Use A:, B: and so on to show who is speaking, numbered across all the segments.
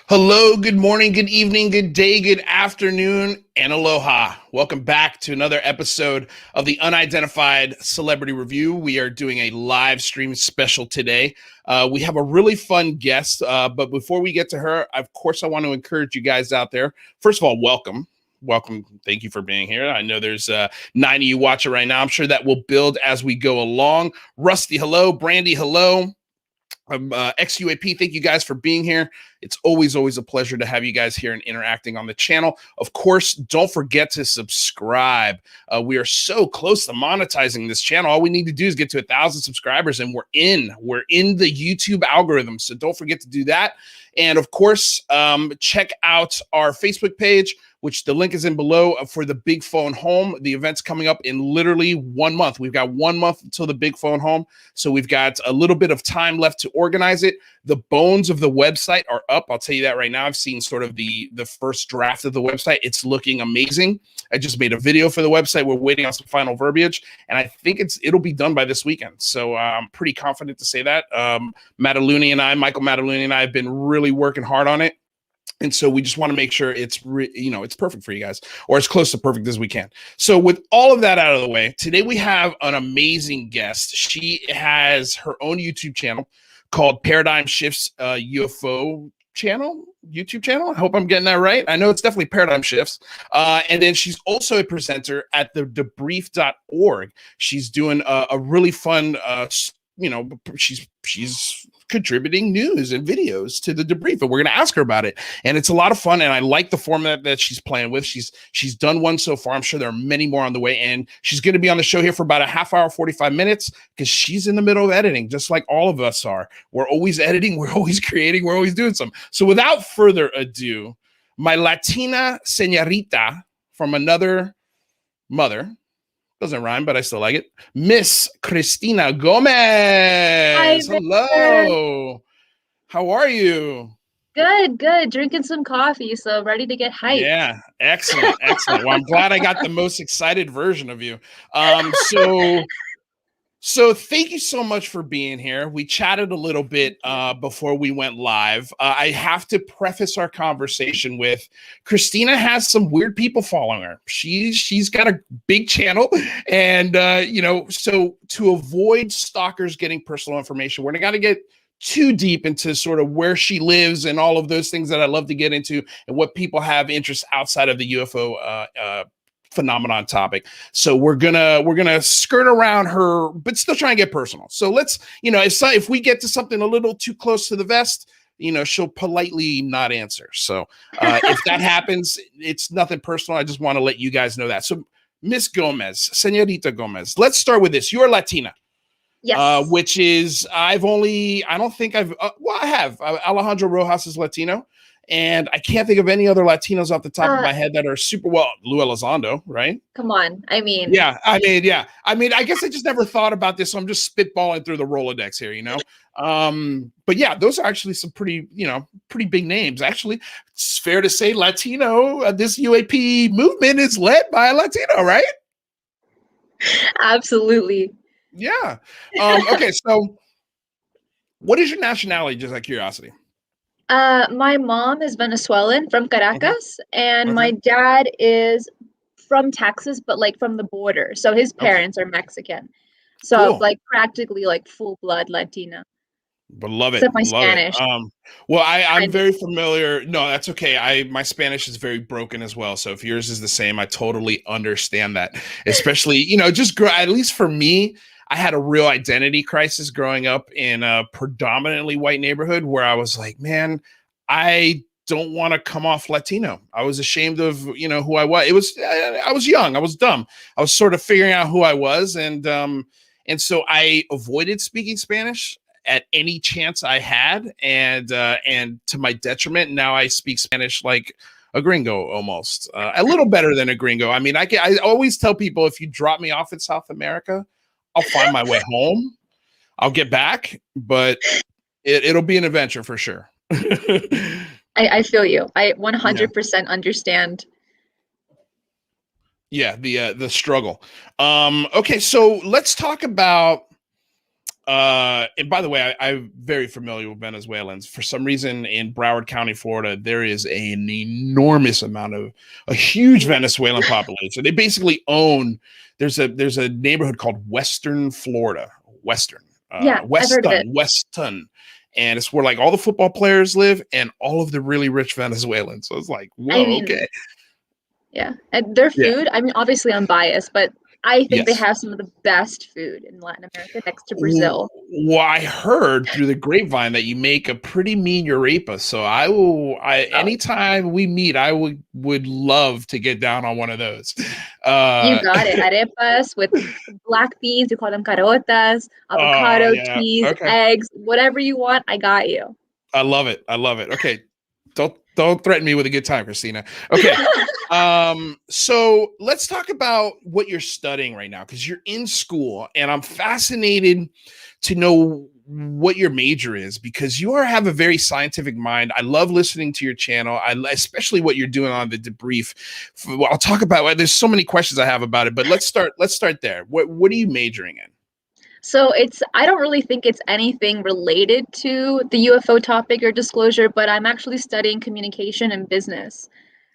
A: Hello, good morning, good evening, good day, good afternoon, and aloha. Welcome back to another episode of the Unidentified Celebrity Review. We are doing a live stream special today. We have a really fun guest, but before we get to her, of course, I want to encourage you guys out there. First of all, welcome. Welcome. Thank you for being here. I know there's 9 of you watching right now. I'm sure that will build as we go along. Rusty, hello. Brandy, hello. Ex-UAP, thank you guys for being here. It's always a pleasure to have you guys here and interacting on the channel. Of course, don't forget to subscribe. We are so close to monetizing this channel. All we need to do is get to 1,000 subscribers and we're in the YouTube algorithm. So don't forget to do that. And of course, check out our Facebook page, which the link is in below, for the Big Phone Home. The event's coming up in literally 1 month. We've got 1 month until the Big Phone Home. So we've got a little bit of time left to organize it. The bones of the website are up. I'll tell you that right now. I've seen sort of the first draft of the website. It's looking amazing. I just made a video for the website. We're waiting on some final verbiage, and I think it'll be done by this weekend. So I'm pretty confident to say that. Michael Mataluni and I have been really working hard on it. And so we just want to make sure it's perfect for you guys, or as close to perfect as we can. So with all of that out of the way, today we have an amazing guest. She has her own YouTube channel called Paradigm Shifts UFO YouTube channel. I hope I'm getting that right. I know it's definitely Paradigm Shifts. And then she's also a presenter at the Debrief.org. She's doing a really fun, she's contributing news and videos to the Debrief, and we're going to ask her about it. And it's a lot of fun, and I like the format that she's playing with. She's done one so far. I'm sure there are many more on the way, and she's going to be on the show here for about a half hour, 45 minutes, because she's in the middle of editing, just like all of us are. We're always editing, we're always creating, we're always doing something. So without further ado, my Latina señorita from another mother, doesn't rhyme, but I still like it, Miss Cristina Gomez.
B: Hi,
A: hello. How are you?
B: Good. Drinking some coffee, so ready to get hyped.
A: Yeah, excellent. Well, I'm glad I got the most excited version of you. So thank you so much for being here. We chatted a little bit before we went live. I have to preface our conversation with Christina has some weird people following her. She's got a big channel, and so to avoid stalkers getting personal information, we're not going to get too deep into sort of where she lives and all of those things that I love to get into, and what people have interest outside of the UFO phenomenon topic. So we're gonna skirt around her, but still try and get personal. So let's, if we get to something a little too close to the vest, she'll politely not answer. So if that happens, it's nothing personal. I just want to let you guys know that. So Miss Gomez, Señorita Gomez, let's start with this. You're Latina.
B: Yes.
A: Which is, I have. Alejandro Rojas is Latino. And I can't think of any other Latinos off the top of my head that are super well. Lou Elizondo, right?
B: Come on. I guess I just never thought about this, so I'm just spitballing through the Rolodex here,
A: But yeah, those are actually some pretty big names. Actually, it's fair to say Latino, this UAP movement is led by a Latino, right?
B: Absolutely.
A: Yeah. Okay, so what is your nationality, just out of curiosity?
B: My mom is Venezuelan from Caracas, and my dad is from Texas, but like from the border. So his parents are Mexican. So cool. Like practically like full blood Latina.
A: But love it.
B: Except my Spanish.
A: Well, I'm very familiar. No, that's okay. My Spanish is very broken as well. So if yours is the same, I totally understand that. Especially, at least for me, I had a real identity crisis growing up in a predominantly white neighborhood where I was like, man, I don't want to come off Latino. I was ashamed of, who I was. I was young. I was dumb. I was sort of figuring out who I was. And so I avoided speaking Spanish at any chance I had. And to my detriment, now I speak Spanish like a gringo almost, a little better than a gringo. I mean, I always tell people, if you drop me off in South America, I'll find my way home. I'll get back, but it'll be an adventure for sure.
B: I feel you. I 100% understand.
A: Yeah, the struggle. Okay, so let's talk about And by the way, I'm very familiar with Venezuelans. For some reason, in Broward County, Florida, there is an enormous amount of a huge Venezuelan population. They basically own. There's a neighborhood called Western Florida,
B: I've heard of it.
A: Weston, and it's where like all the football players live and all of the really rich Venezuelans. So it's like, whoa, okay.
B: Yeah, and their food, I mean, obviously I'm biased, but I think they have some of the best food in Latin America next to Brazil.
A: Well, I heard through the grapevine that you make a pretty mean urapa. So anytime we meet, I would love to get down on one of those.
B: You got it. Arepas with black beans, you call them carotas, avocado, cheese, eggs, whatever you want, I got you.
A: I love it. Okay. Don't threaten me with a good time, Christina. Okay. So let's talk about what you're studying right now, because you're in school and I'm fascinated to know what your major is, because you have a very scientific mind. I love listening to your channel. Especially what you're doing on the Debrief. I'll talk about, there's so many questions I have about it, but let's start there. What are you majoring in?
B: So I don't really think it's anything related to the UFO topic or disclosure, but I'm actually studying communication and business.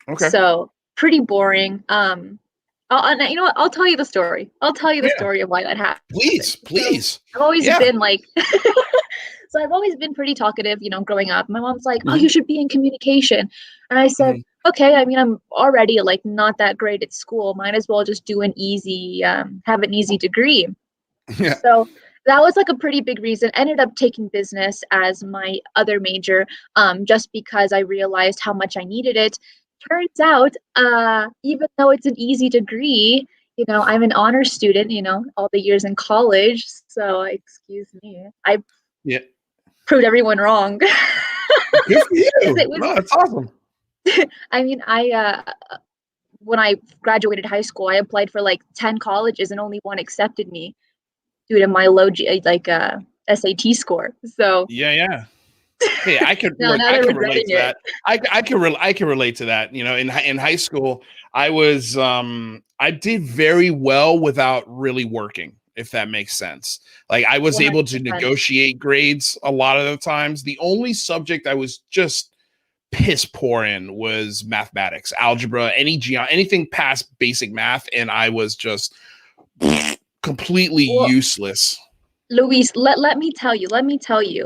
B: Okay. So pretty boring. You know what? I'll tell you the story. I'll tell you the story of why that happened.
A: Please.
B: So I've always been like, so I've always been pretty talkative, growing up. My mom's like, oh, you should be in communication. And I said, okay, I mean, I'm already like not that great at school. Might as well just do have an easy degree. Yeah. So that was like a pretty big reason. Ended up taking business as my other major, just because I realized how much I needed it. Turns out, even though it's an easy degree, I'm an honor student, all the years in college. So excuse me, I proved everyone wrong.
A: Good for you. No, that's awesome.
B: I mean, when I graduated high school, I applied for like 10 colleges and only one accepted me due to my low SAT score. So
A: yeah. Hey, I can relate to that. I can relate to that. In high school, I did very well without really working, if that makes sense. Like I was 100%. Able to negotiate grades a lot of the times. The only subject I was just piss poor in was mathematics, algebra, anything past basic math, and I was just completely useless.
B: Luis, let me tell you,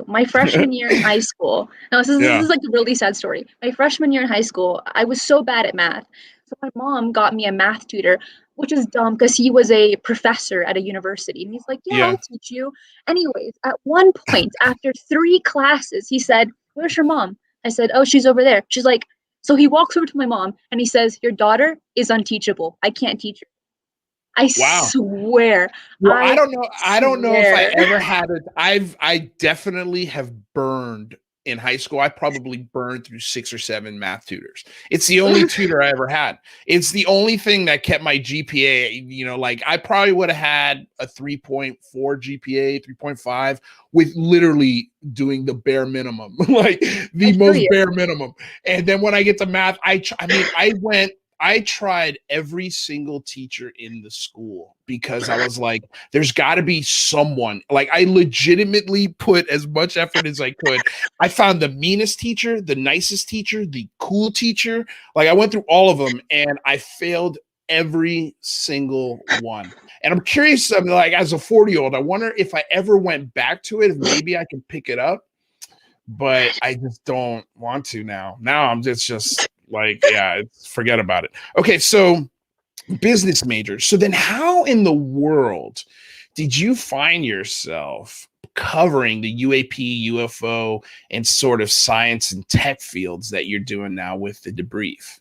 B: my freshman year in high school, now this is like a really sad story. My freshman year in high school, I was so bad at math. So my mom got me a math tutor, which is dumb because he was a professor at a university. And he's like, I'll teach you. Anyways, at one point, after 3 classes, he said, where's your mom? I said, oh, she's over there. She's like, so he walks over to my mom and he says, your daughter is unteachable. I can't teach her. I swear.
A: Well, I don't know if I ever had it. I definitely have burned in high school. I probably burned through 6 or 7 math tutors. It's the only tutor I ever had. It's the only thing that kept my GPA, like I probably would have had a 3.4 GPA, 3.5 with literally doing the bare minimum, like the most bare minimum. And then when I get to math, I tried every single teacher in the school because I was like, there's got to be someone. Like I legitimately put as much effort as I could. I found the meanest teacher, the nicest teacher, the cool teacher. Like I went through all of them and I failed every single one. And I'm curious, like as a 40-year-old, I wonder if I ever went back to it, if maybe I can pick it up. But I just don't want to now. Now I'm just like, forget about it. Okay, so business major. So then how in the world did you find yourself covering the UAP, UFO, and sort of science and tech fields that you're doing now with the Debrief?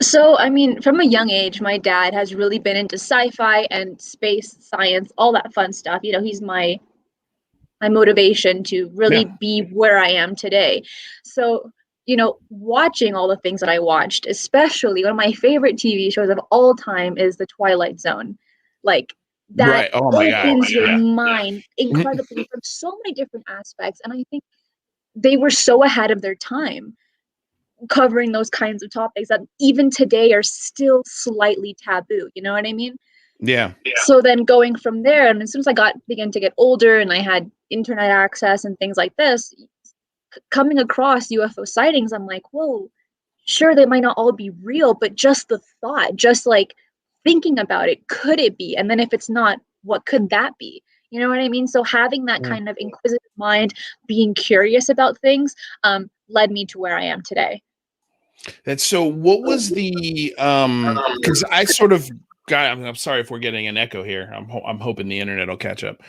B: So, I mean, from a young age, my dad has really been into sci-fi and space science, all that fun stuff. He's my motivation to really be where I am today. So, watching all the things that I watched, especially one of my favorite TV shows of all time is The Twilight Zone. Like that opens your mind incredibly from so many different aspects. And I think they were so ahead of their time covering those kinds of topics that even today are still slightly taboo. You know what I mean?
A: Yeah.
B: So then going from there, and as soon as I began to get older and I had internet access and things like this, coming across UFO sightings, I'm like, whoa, sure, they might not all be real, but just the thought, just like thinking about it, could it be? And then if it's not, what could that be? You know what I mean? So having that kind of inquisitive mind, being curious about things, led me to where I am today.
A: And so what was the because I sort of got, I'm sorry if we're getting an echo here. I'm hoping the internet will catch up.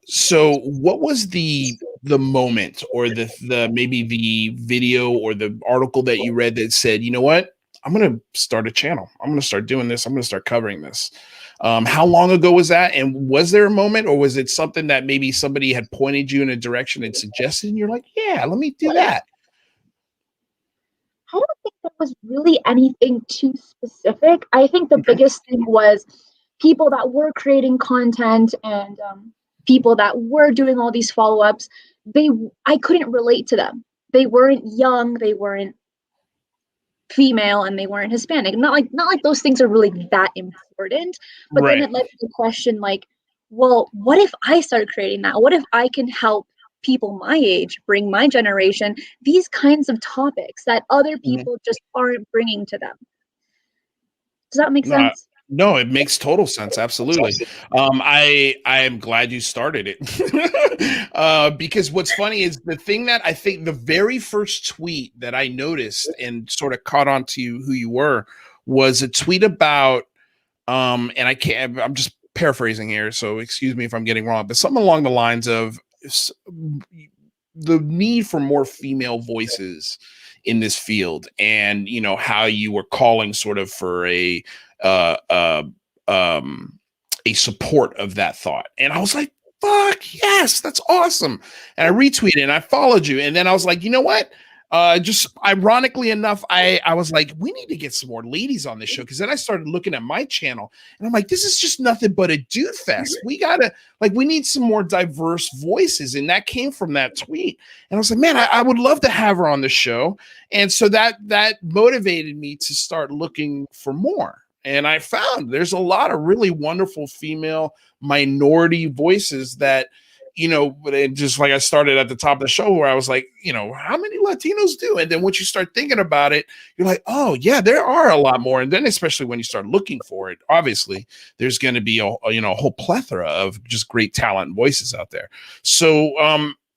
A: So what was the moment or the maybe the video or the article that you read that said, you know what, I'm gonna start a channel, I'm gonna start doing this, I'm gonna start covering this? How long ago was that? And was there a moment, or was it something that maybe somebody had pointed you in a direction and suggested, and you're like, yeah, let me do that?
B: I don't think there was really anything too specific. I think the biggest thing was people that were creating content and people that were doing all these follow-ups. I couldn't relate to them. They weren't young, they weren't female, and they weren't Hispanic. Not like those things are really that important. But then it led to the question like, well, what if I start creating that? What if I can help people my age, bring my generation these kinds of topics that other people just aren't bringing to them? Does that make sense?
A: No, it makes total sense. Absolutely. I am glad you started it. Because what's funny is the thing that I think the very first tweet that I noticed and sort of caught on to who you were was a tweet about and I'm just paraphrasing here, so excuse me if I'm getting wrong, but something along the lines of the need for more female voices in this field, and you know how you were calling sort of for a support of that thought. And I was like, fuck yes, that's awesome. And I retweeted and I followed you, and then I was like, you know what, just ironically enough, I was like, we need to get some more ladies on this show, because then I started looking at my channel and I'm like, this is just nothing but a dude fest. We gotta, like, we need some more diverse voices. And that came from that tweet. And I was like, man, I would love to have her on the show. And so that motivated me to start looking for more. And I found there's a lot of really wonderful female minority voices that, you know, but it just like I started at the top of the show where I was like, you know, how many Latinos do? And then once you start thinking about it, you're like, oh yeah, there are a lot more. And then especially when you start looking for it, obviously there's going to be a whole plethora of just great talent and voices out there. So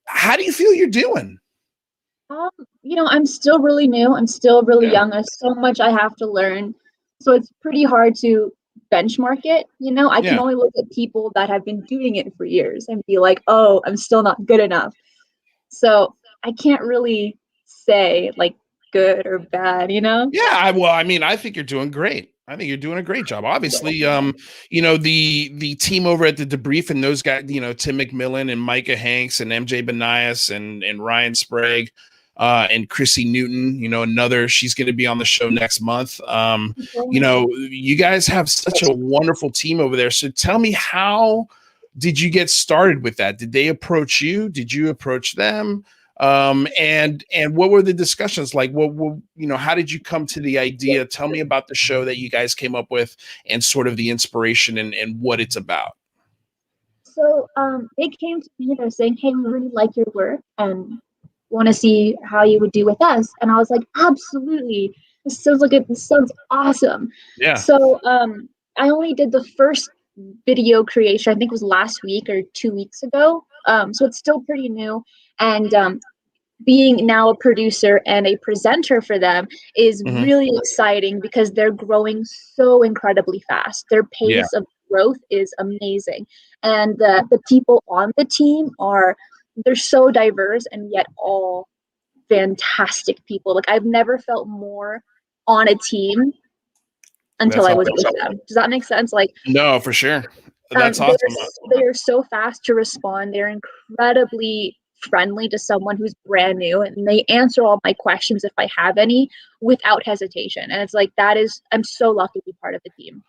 A: how do you feel you're doing?
B: You know, I'm still really new. I'm still really young. There's so much I have to learn. So it's pretty hard to benchmark it. You know, I can only look at people that have been doing it for years and be like, oh, I'm still not good enough. So I can't really say like good or bad, you know?
A: Yeah, well, I mean, I think you're doing great. I think you're doing a great job. Obviously, you know, the team over at the Debrief and those guys, you know, Tim McMillan and Micah Hanks and MJ Benias and Ryan Sprague and Chrissy Newton, you know, she's going to be on the show next month. You know, you guys have such a wonderful team over there. So tell me, how did you get started with that? Did they approach you? Did you approach them? And what were the discussions like? What you know, how did you come to the idea? Tell me about the show that you guys came up with and sort of the inspiration and what it's about.
B: So they came to me, they're saying, hey, we really like your work and want to see how you would do with us. And I was like, absolutely. This sounds awesome.
A: Yeah.
B: So I only did the first video creation, I think it was last week or 2 weeks ago. So it's still pretty new. And being now a producer and a presenter for them is really exciting because they're growing so incredibly fast. Their pace of growth is amazing. And the people on the team they're so diverse and yet all fantastic people. Like I've never felt more on a team until I was with them. Does that make sense? Like,
A: no, for sure. That's awesome.
B: They are so fast to respond. They're incredibly friendly to someone who's brand new, and they answer all my questions if I have any without hesitation. And it's like, I'm so lucky to be part of the team.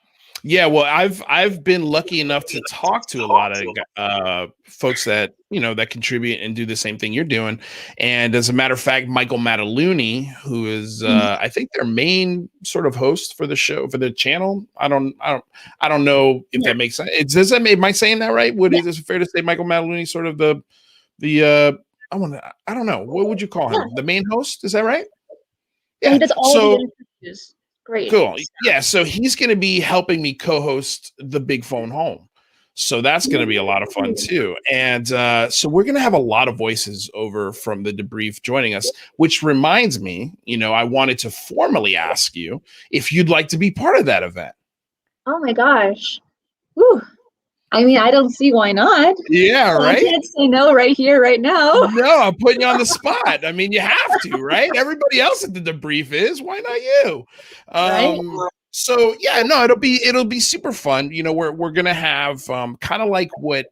A: Yeah, well, I've been lucky enough to talk to a lot of folks that that contribute and do the same thing you're doing. And as a matter of fact, Michael Mataluni, who is I think their main sort of host for the show for the channel. I don't know if that makes sense. Does that am I saying that right? Is it fair to say Michael Mataluni sort of the I don't know, what would you call him? The main host? Is that right?
B: Yeah, he does all the interviews. Great.
A: Cool. Yeah. So he's going to be helping me co-host the Big Phone Home. So that's going to be a lot of fun too. And so we're going to have a lot of voices over from the Debrief joining us, which reminds me, I wanted to formally ask you if you'd like to be part of that event.
B: Oh my gosh. Whew. I mean, I don't see why not.
A: Yeah, right?
B: I can't say no right here, right now.
A: No, I'm putting you on the spot. I mean, you have to, right? Everybody else at the Debrief is. Why not you?
B: Right?
A: So yeah, no, it'll be super fun. We're gonna have kind of like what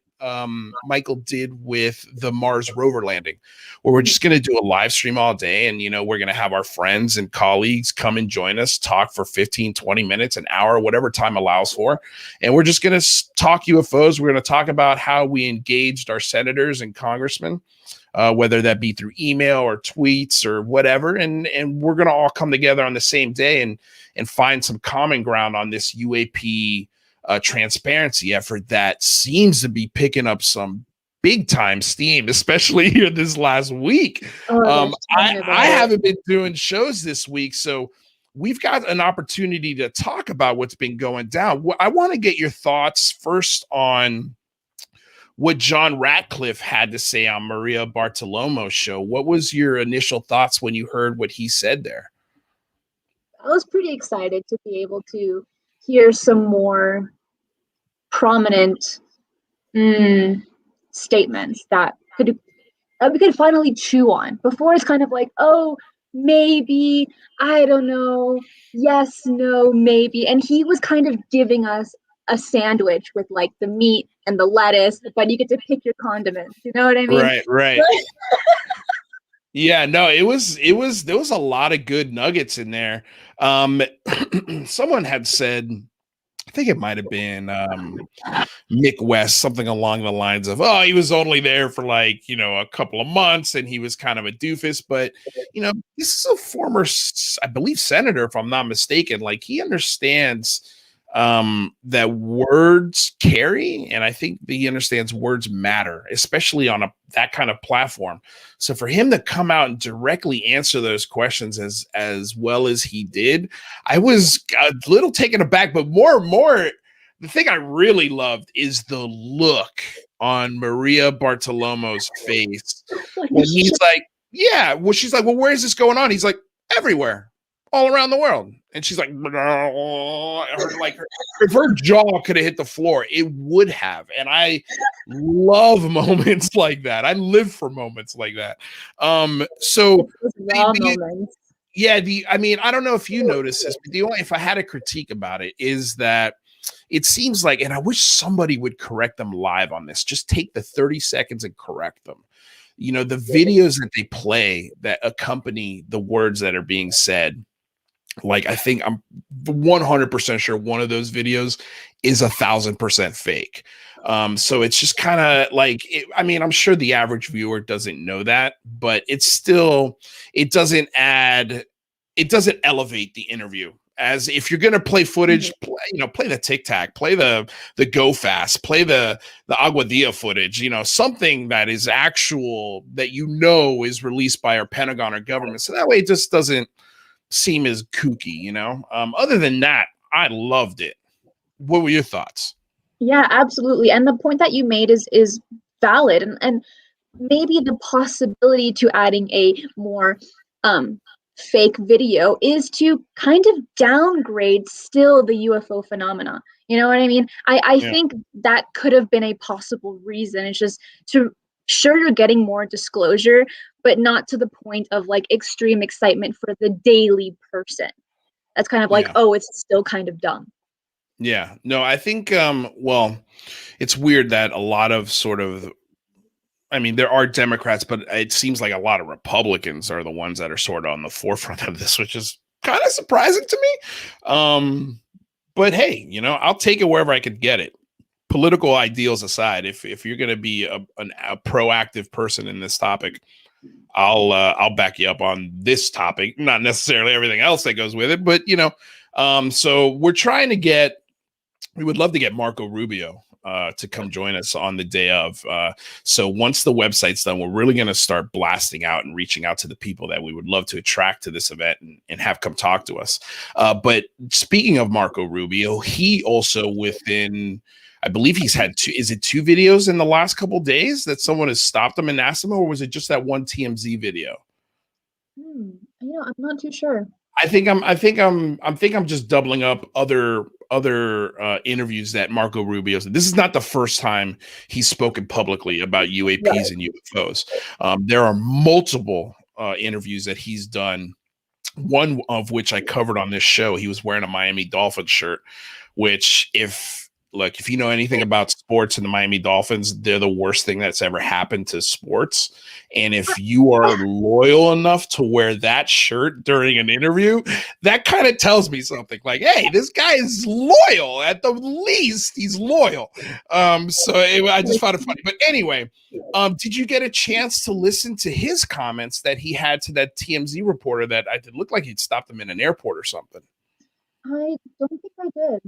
A: Michael did with the Mars rover landing, where we're just gonna do a live stream all day, and we're gonna have our friends and colleagues come and join us, talk for 15, 20 minutes, an hour, whatever time allows for, and we're just gonna talk UFOs. We're gonna talk about how we engaged our senators and congressmen. Whether that be through email or tweets or whatever, and we're gonna all come together on the same day and find some common ground on this UAP transparency effort that seems to be picking up some big time steam, especially here this last week. I haven't been doing shows this week, so we've got an opportunity to talk about what's been going down. I want to get your thoughts first on what John Ratcliffe had to say on Maria Bartiromo's show. What was your initial thoughts when you heard what he said there?
B: I was pretty excited to be able to hear some more prominent statements that we could finally chew on. Before it's kind of like, oh, maybe, I don't know, yes, no, maybe. And he was kind of giving us a sandwich with like the meat and the lettuce, but you get to pick your condiments. You know what I mean?
A: Right. Yeah, no, there was a lot of good nuggets in there. Someone had said, I think it might have been Mick West, something along the lines of, oh, he was only there for like, a couple of months and he was kind of a doofus. But, this is a former, I believe, senator, if I'm not mistaken. Like, he understands that words carry, and I think he understands words matter, especially on that kind of platform. So for him to come out and directly answer those questions as well as he did, I was a little taken aback. But more, the thing I really loved is the look on Maria Bartiromo's face when he's like, yeah, well, she's like, well, where is this going on? He's like, everywhere, all around the world. And she's like, if her jaw could have hit the floor, it would have. And I love moments like that. I live for moments like that. I mean, I don't know if you notice this, but if I had a critique about it, is that it seems like, and I wish somebody would correct them live on this, just take the 30 seconds and correct them. The videos that they play that accompany the words that are being said, like, I think I'm 100% sure one of those videos is 1,000% fake. So it's just kind of like, I mean, I'm sure the average viewer doesn't know that, but it doesn't elevate the interview. As if you're going to play footage, play the Tic Tac, play the Go Fast, play the Aguadilla footage, something that is actual, that is released by our pentagon or government. So that way it just doesn't seem as kooky, Other than that, I loved it. What were your thoughts?
B: Yeah, absolutely. And the point that you made is valid, and maybe the possibility to adding a more fake video is to kind of downgrade still the UFO phenomena. You know what I mean? I think that could have been a possible reason. It's just sure, you're getting more disclosure, but not to the point of like extreme excitement for the daily person. That's kind of like, oh, it's still kind of dumb.
A: Yeah, no, I think, well, it's weird that a lot of I mean, there are Democrats, but it seems like a lot of Republicans are the ones that are sort of on the forefront of this, which is kind of surprising to me. But hey, I'll take it wherever I could get it. Political ideals aside, if you're going to be a proactive person in this topic, I'll back you up on this topic, not necessarily everything else that goes with it, but so we're trying to we would love to get Marco Rubio to come join us on the day of. So once the website's done, we're really going to start blasting out and reaching out to the people that we would love to attract to this event and have come talk to us. But speaking of Marco Rubio, he also I believe he's had two videos in the last couple of days that someone has stopped him and asked him, or was it just that one TMZ video?
B: I'm not too sure.
A: I think I'm just doubling up other interviews that Marco Rubio's. This is not the first time he's spoken publicly about UAPs and UFOs. There are multiple interviews that he's done. One of which I covered on this show. He was wearing a Miami Dolphins shirt, which if you know anything about sports and the Miami Dolphins, they're the worst thing that's ever happened to sports. And if you are loyal enough to wear that shirt during an interview, that kind of tells me something like, hey, this guy is loyal. At the least, he's loyal. I just found it funny. But anyway, did you get a chance to listen to his comments that he had to that TMZ reporter that it looked like he'd stopped him in an airport or something?
B: I don't think I did.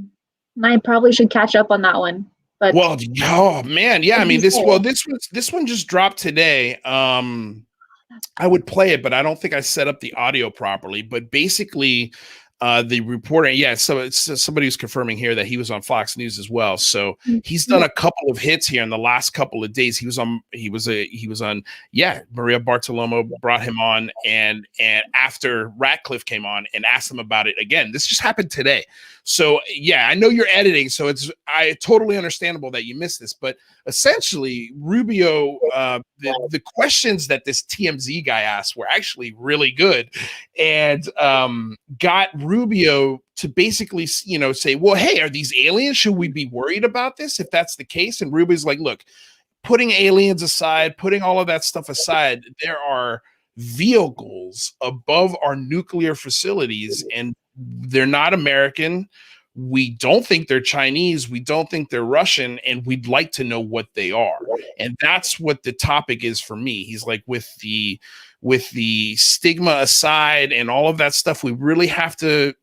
B: And I probably should catch up on that one. But
A: oh man, yeah. I mean, this one just dropped today. I would play it, but I don't think I set up the audio properly. But basically, the reporter, so it's somebody who's confirming here that he was on Fox News as well. So he's done a couple of hits here in the last couple of days. He was on Maria Bartiromo brought him on, and after Ratcliffe came on and asked him about it again. This just happened today. So I know you're editing, so it's totally understandable that you missed this. But essentially, Rubio, the questions that this TMZ guy asked were actually really good, and got Rubio to basically, say, well, hey, are these aliens? Should we be worried about this if that's the case? And Rubio's like, look, putting aliens aside, putting all of that stuff aside, there are vehicles above our nuclear facilities, and they're not American. We don't think they're Chinese. We don't think they're Russian, and we'd like to know what they are. And that's what the topic is for me. He's like, with the stigma aside and all of that stuff, we really have to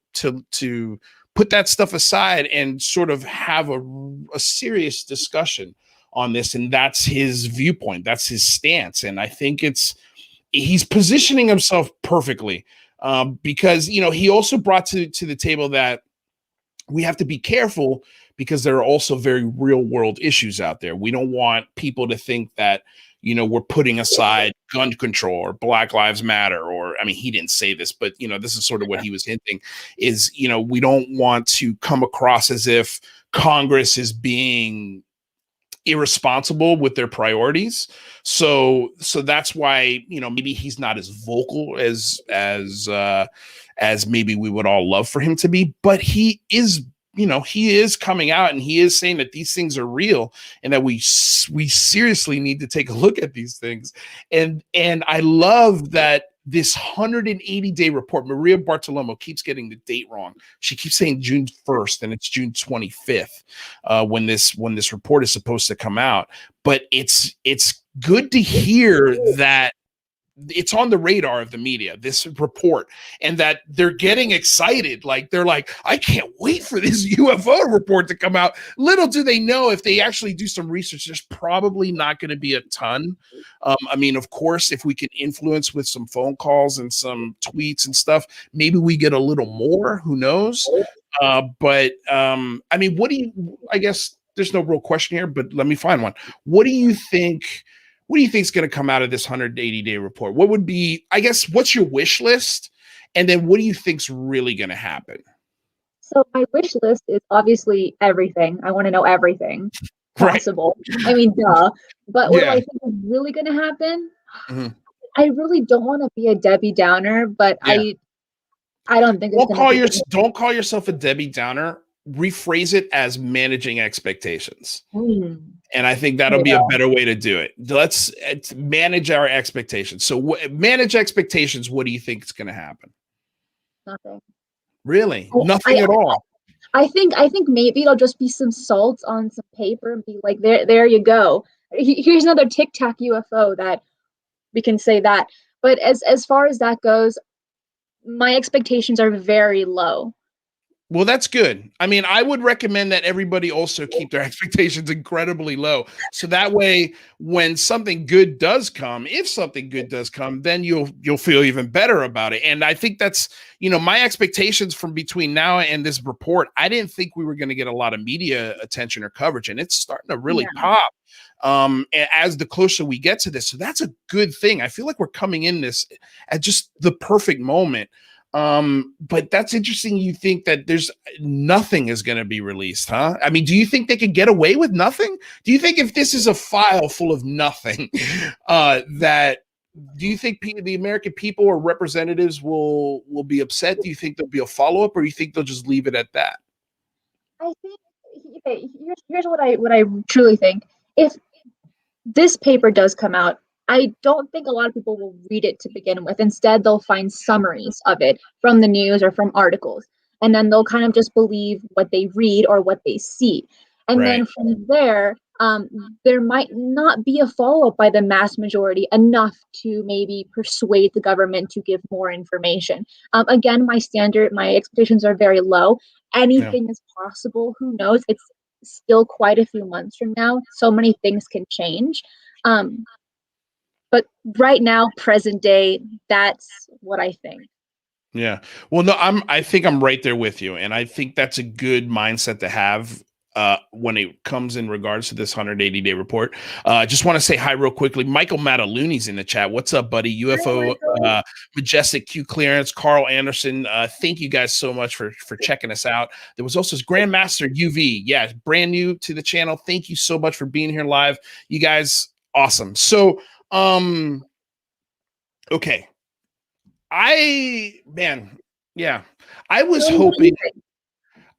A: put that stuff aside and sort of have a serious discussion on this. And that's his viewpoint. That's his stance. And I think he's positioning himself perfectly, because, he also brought to the table that we have to be careful because there are also very real world issues out there. We don't want people to think that, we're putting aside gun control or Black Lives Matter, or, I mean, he didn't say this, but, this is sort of what he was hinting is, we don't want to come across as if Congress is being irresponsible with their priorities. So that's why, maybe he's not as vocal as maybe we would all love for him to be, but he is coming out and he is saying that these things are real and that we seriously need to take a look at these things. And I love that this 180-day report, Maria Bartiromo keeps getting the date wrong. She keeps saying June 1st and it's June 25th when this report is supposed to come out. But it's good to hear that it's on the radar of the media, this report, and that they're getting excited. Like, they're like, I can't wait for this UFO report to come out. Little do they know, if they actually do some research, there's probably not going to be a ton. I mean, of course, if we can influence with some phone calls and some tweets and stuff, maybe we get a little more, who knows? But I mean, I guess there's no real question here, but let me find one. What do you think is going to come out of this 180-day report? What would be, I guess, what's your wish list? And then what do you think's really going to happen?
B: So my wish list is obviously everything. I want to know everything possible. Right. I mean, duh. But what do I think is really going to happen? Mm-hmm. I really don't want to be a Debbie Downer, but I don't think
A: don't call yourself a Debbie Downer. Rephrase it as managing expectations. And I think that'll be a better way to do it. Let's manage our expectations. So manage expectations. What do you think is going to happen?
B: Nothing.
A: Really? Nothing at all?
B: I think maybe it'll just be some salt on some paper and be like, there you go. Here's another Tic Tac UFO that we can say that. But as far as that goes, my expectations are very low.
A: Well, that's good. I mean, I would recommend that everybody also keep their expectations incredibly low. So that way, when something good does come, if something good does come, then you'll feel even better about it. And I think that's, my expectations from between now and this report, I didn't think we were going to get a lot of media attention or coverage, and it's starting to really pop as the closer we get to this. So that's a good thing. I feel like we're coming in this at just the perfect moment. But that's interesting. You think that there's nothing is going to be released, huh? I mean, do you think they could get away with nothing? Do you think if this is a file full of nothing, do you think the American people or representatives will be upset? Do you think there'll be a follow-up, or do you think they'll just leave it at that?
B: I think, okay, here's what I truly think. If this paper does come out, I don't think a lot of people will read it to begin with. Instead, they'll find summaries of it from the news or from articles, and then they'll kind of just believe what they read or what they see. And then from there, there might not be a follow-up by the mass majority enough to maybe persuade the government to give more information. Again, my expectations are very low. Anything is possible. Who knows? It's still quite a few months from now. So many things can change. But right now, present day, that's what I think.
A: Yeah. Well, no, I think I'm right there with you. And I think that's a good mindset to have when it comes in regards to this 180-day report. Just want to say hi real quickly. Michael Mataluni's in the chat. What's up, buddy? UFO Majestic Q Clearance, Carl Anderson. Thank you guys so much for checking us out. There was also Grandmaster UV. Yeah, brand new to the channel. Thank you so much for being here live. You guys, awesome. So, okay.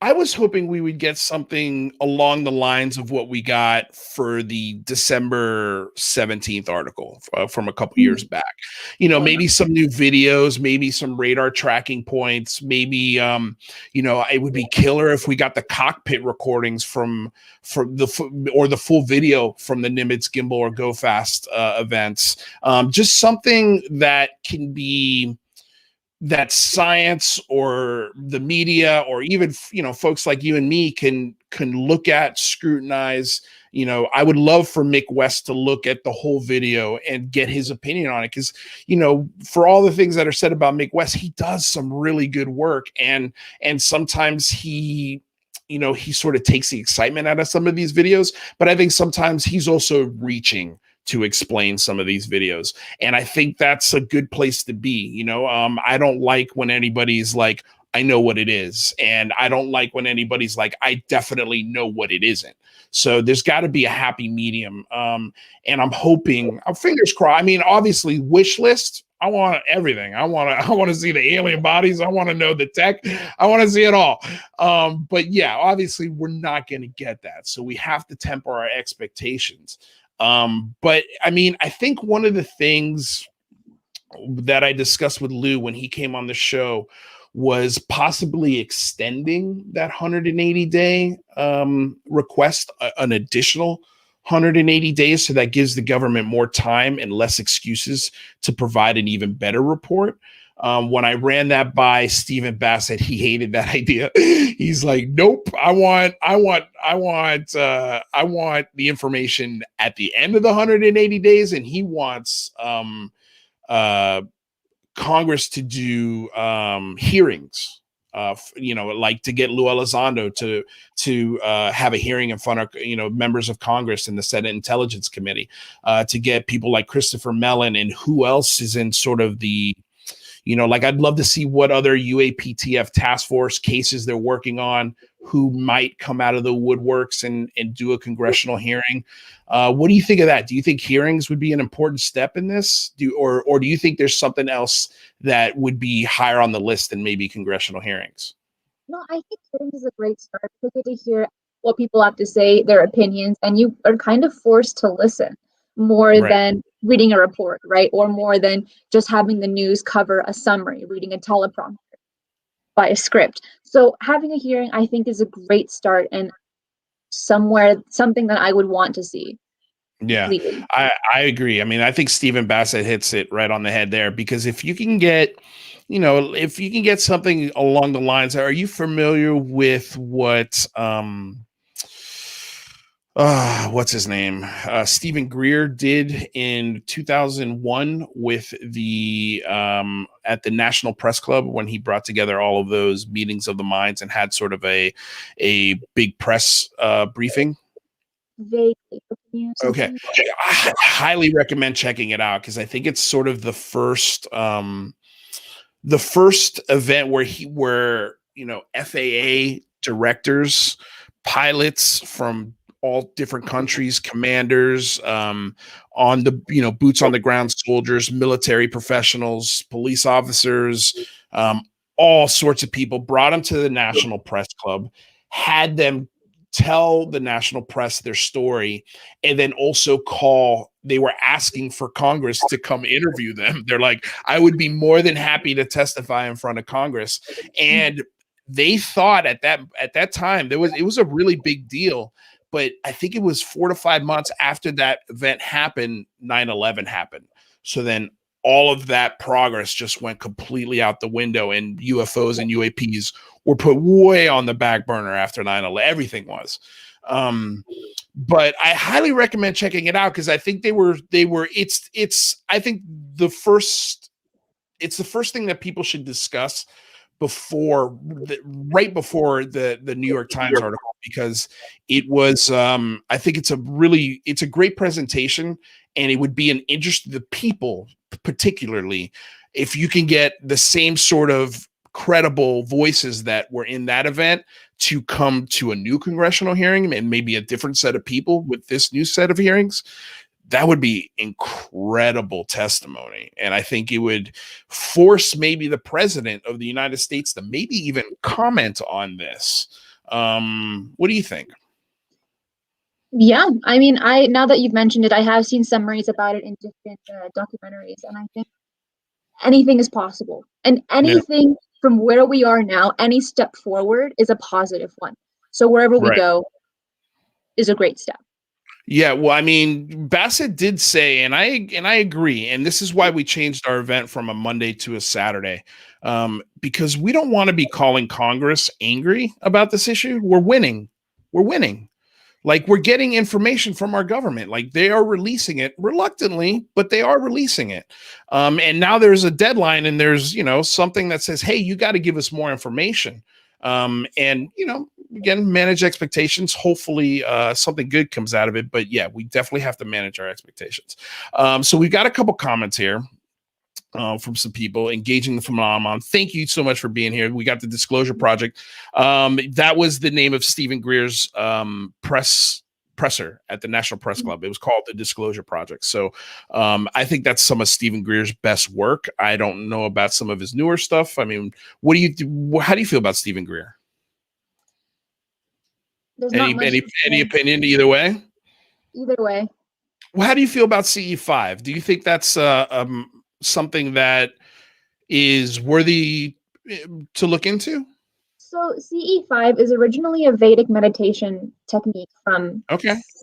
A: I was hoping we would get something along the lines of what we got for the December 17th article from a couple years back. Maybe some new videos, maybe some radar tracking points, maybe it would be killer if we got the cockpit recordings from the full video from the Nimitz Gimbal or Go Fast events. Just something that can be that science or the media or even folks like you and me can look at, scrutinize. I would love for Mick West to look at the whole video and get his opinion on it, because for all the things that are said about Mick West, he does some really good work, and sometimes he sort of takes the excitement out of some of these videos, but I think sometimes he's also reaching to explain some of these videos. And I think that's a good place to be. I don't like when anybody's like, I know what it is. And I don't like when anybody's like, I definitely know what it isn't. So there's got to be a happy medium. And I'm hoping, fingers crossed. I mean, obviously, wish list, I want everything. I want to see the alien bodies. I want to know the tech. I want to see it all. But yeah, obviously we're not going to get that. So we have to temper our expectations. But I mean, I think one of the things that I discussed with Lou when he came on the show was possibly extending that 180-day request an additional 180 days. So that gives the government more time and less excuses to provide an even better report. When I ran that by Stephen Bassett, he hated that idea. He's like, nope, I want the information at the end of the 180 days. And he wants Congress to do hearings, like to get Lou Elizondo to have a hearing in front of, members of Congress in the Senate Intelligence Committee, to get people like Christopher Mellon and who else is in sort of the, I'd love to see what other UAPTF task force cases they're working on, who might come out of the woodworks and do a congressional hearing. What do you think of that? Do you think hearings would be an important step in this? Or do you think there's something else that would be higher on the list than maybe congressional hearings?
B: No, I think hearings is a great start. We get to hear what people have to say, their opinions, and you are kind of forced to listen more than reading a report, right? Or more than just having the news cover a summary, reading a teleprompter. by a script. So having a hearing, I think, is a great start and something that I would want to see.
A: Yeah,
B: Completely.
A: I agree. I mean, I think Stephen Bassett hits it right on the head there, because if you can get, if you can get something along the lines, are you familiar with what, what's his name? Stephen Greer did in 2001 with the, at the National Press Club, when he brought together all of those meetings of the minds and had sort of a big press briefing.
B: Vaguely.
A: Okay. I highly recommend checking it out, because I think it's sort of the first event where FAA directors, pilots from all different countries, commanders, on the boots on the ground soldiers, military professionals, police officers, all sorts of people, brought them to the National Press Club, had them tell the national press their story, and then also they were asking for Congress to come interview them. They're like, I would be more than happy to testify in front of Congress. And they thought at that time it was a really big deal. But I think it was 4 to 5 months after that event happened, 9/11 happened. So then all of that progress just went completely out the window, and UFOs and UAPs were put way on the back burner after 9/11. Everything was. But I highly recommend checking it out, because I think I think it's the first thing that people should discuss right before the New York Times article, because it was, I think it's a great presentation, and it would be an interest to the people, particularly if you can get the same sort of credible voices that were in that event to come to a new congressional hearing, and maybe a different set of people with this new set of hearings. That would be incredible testimony. And I think it would force maybe the president of the United States to maybe even comment on this. What do you think?
B: Yeah, I mean, now that you've mentioned it, I have seen summaries about it in different documentaries, and I think anything is possible. And anything from where we are now, any step forward is a positive one. So wherever we go is a great step.
A: Yeah, well, I mean, Bassett did say, and I agree, and this is why we changed our event from a Monday to a Saturday, because we don't want to be calling Congress angry about this issue. We're winning. Like, we're getting information from our government. Like, they are releasing it reluctantly, but they are releasing it. And now there's a deadline, and there's something that says, hey, you got to give us more information. And again, manage expectations. Hopefully something good comes out of it. But yeah, we definitely have to manage our expectations. So we've got a couple comments here from some people engaging the phenomenon. Thank you so much for being here. We got the Disclosure Project. That was the name of Stephen Greer's presser at the National Press Club. It was called the Disclosure Project. So I think that's some of Stephen Greer's best work. I don't know about some of his newer stuff. I mean, how do you feel about Stephen Greer? Any opinion either way?
B: Either way.
A: Well, how do you feel about CE5? Do you think that's something that is worthy to look into?
B: So CE5 is originally a Vedic meditation technique from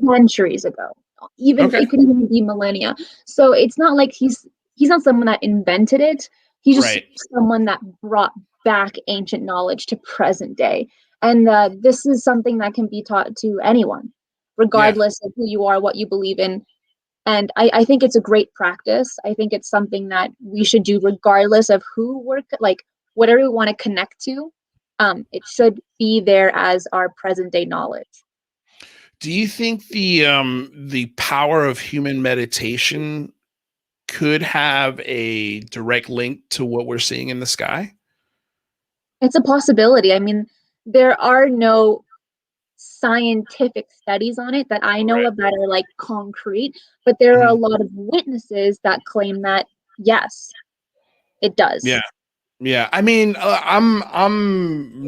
B: centuries ago. It could even be millennia. So it's not like he's not someone that invented it. He's just someone that brought back ancient knowledge to present day. And this is something that can be taught to anyone, regardless of who you are, what you believe in. And I think it's a great practice. I think it's something that we should do regardless of whatever we want to connect to. It should be there as our present day knowledge.
A: Do you think the power of human meditation could have a direct link to what we're seeing in the sky?
B: It's a possibility. I mean, there are no scientific studies on it that I know of that are like concrete, but there are a lot of witnesses that claim that yes, it does.
A: Yeah. I mean, I'm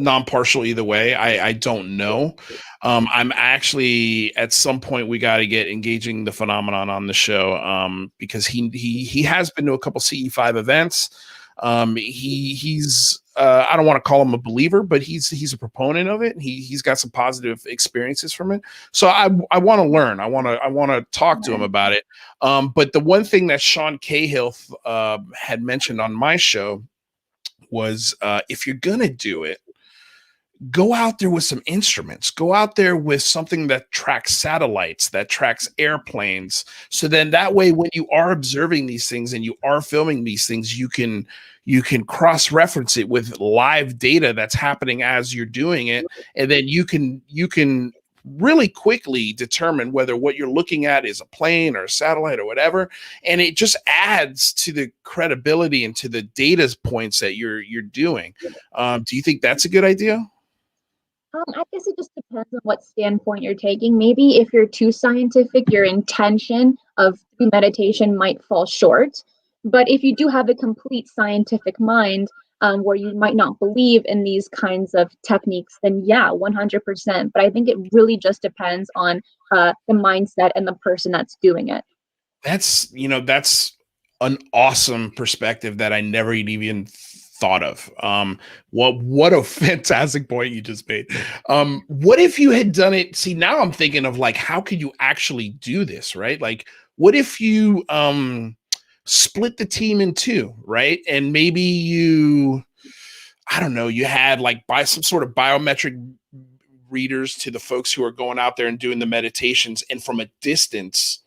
A: non-partial either way. I don't know. I'm actually, at some point we got to get engaging the phenomenon on the show, because he has been to a couple CE5 events. He's I don't want to call him a believer, but he's a proponent of it. He's got some positive experiences from it. So I want to learn. I want to talk to him about it. But the one thing that Sean Cahill had mentioned on my show was if you're gonna do it, go out there with some instruments, go out there with something that tracks satellites, that tracks airplanes. So then that way, when you are observing these things and you are filming these things, you can cross-reference it with live data that's happening as you're doing it. And then you can really quickly determine whether what you're looking at is a plane or a satellite or whatever. And it just adds to the credibility and to the data points that you're doing. Do you think that's a good idea?
B: I guess it just depends on what standpoint you're taking. Maybe if you're too scientific, your intention of the meditation might fall short. But if you do have a complete scientific mind, where you might not believe in these kinds of techniques, then yeah, 100%. But I think it really just depends on the mindset and the person that's doing it.
A: That's an awesome perspective that I never even thought of. What a fantastic point you just made. What if you had done it? See, now I'm thinking of like, how could you actually do this, right? Like, what if you split the team in two, right? And maybe you had like by some sort of biometric readers to the folks who are going out there and doing the meditations, and from a distance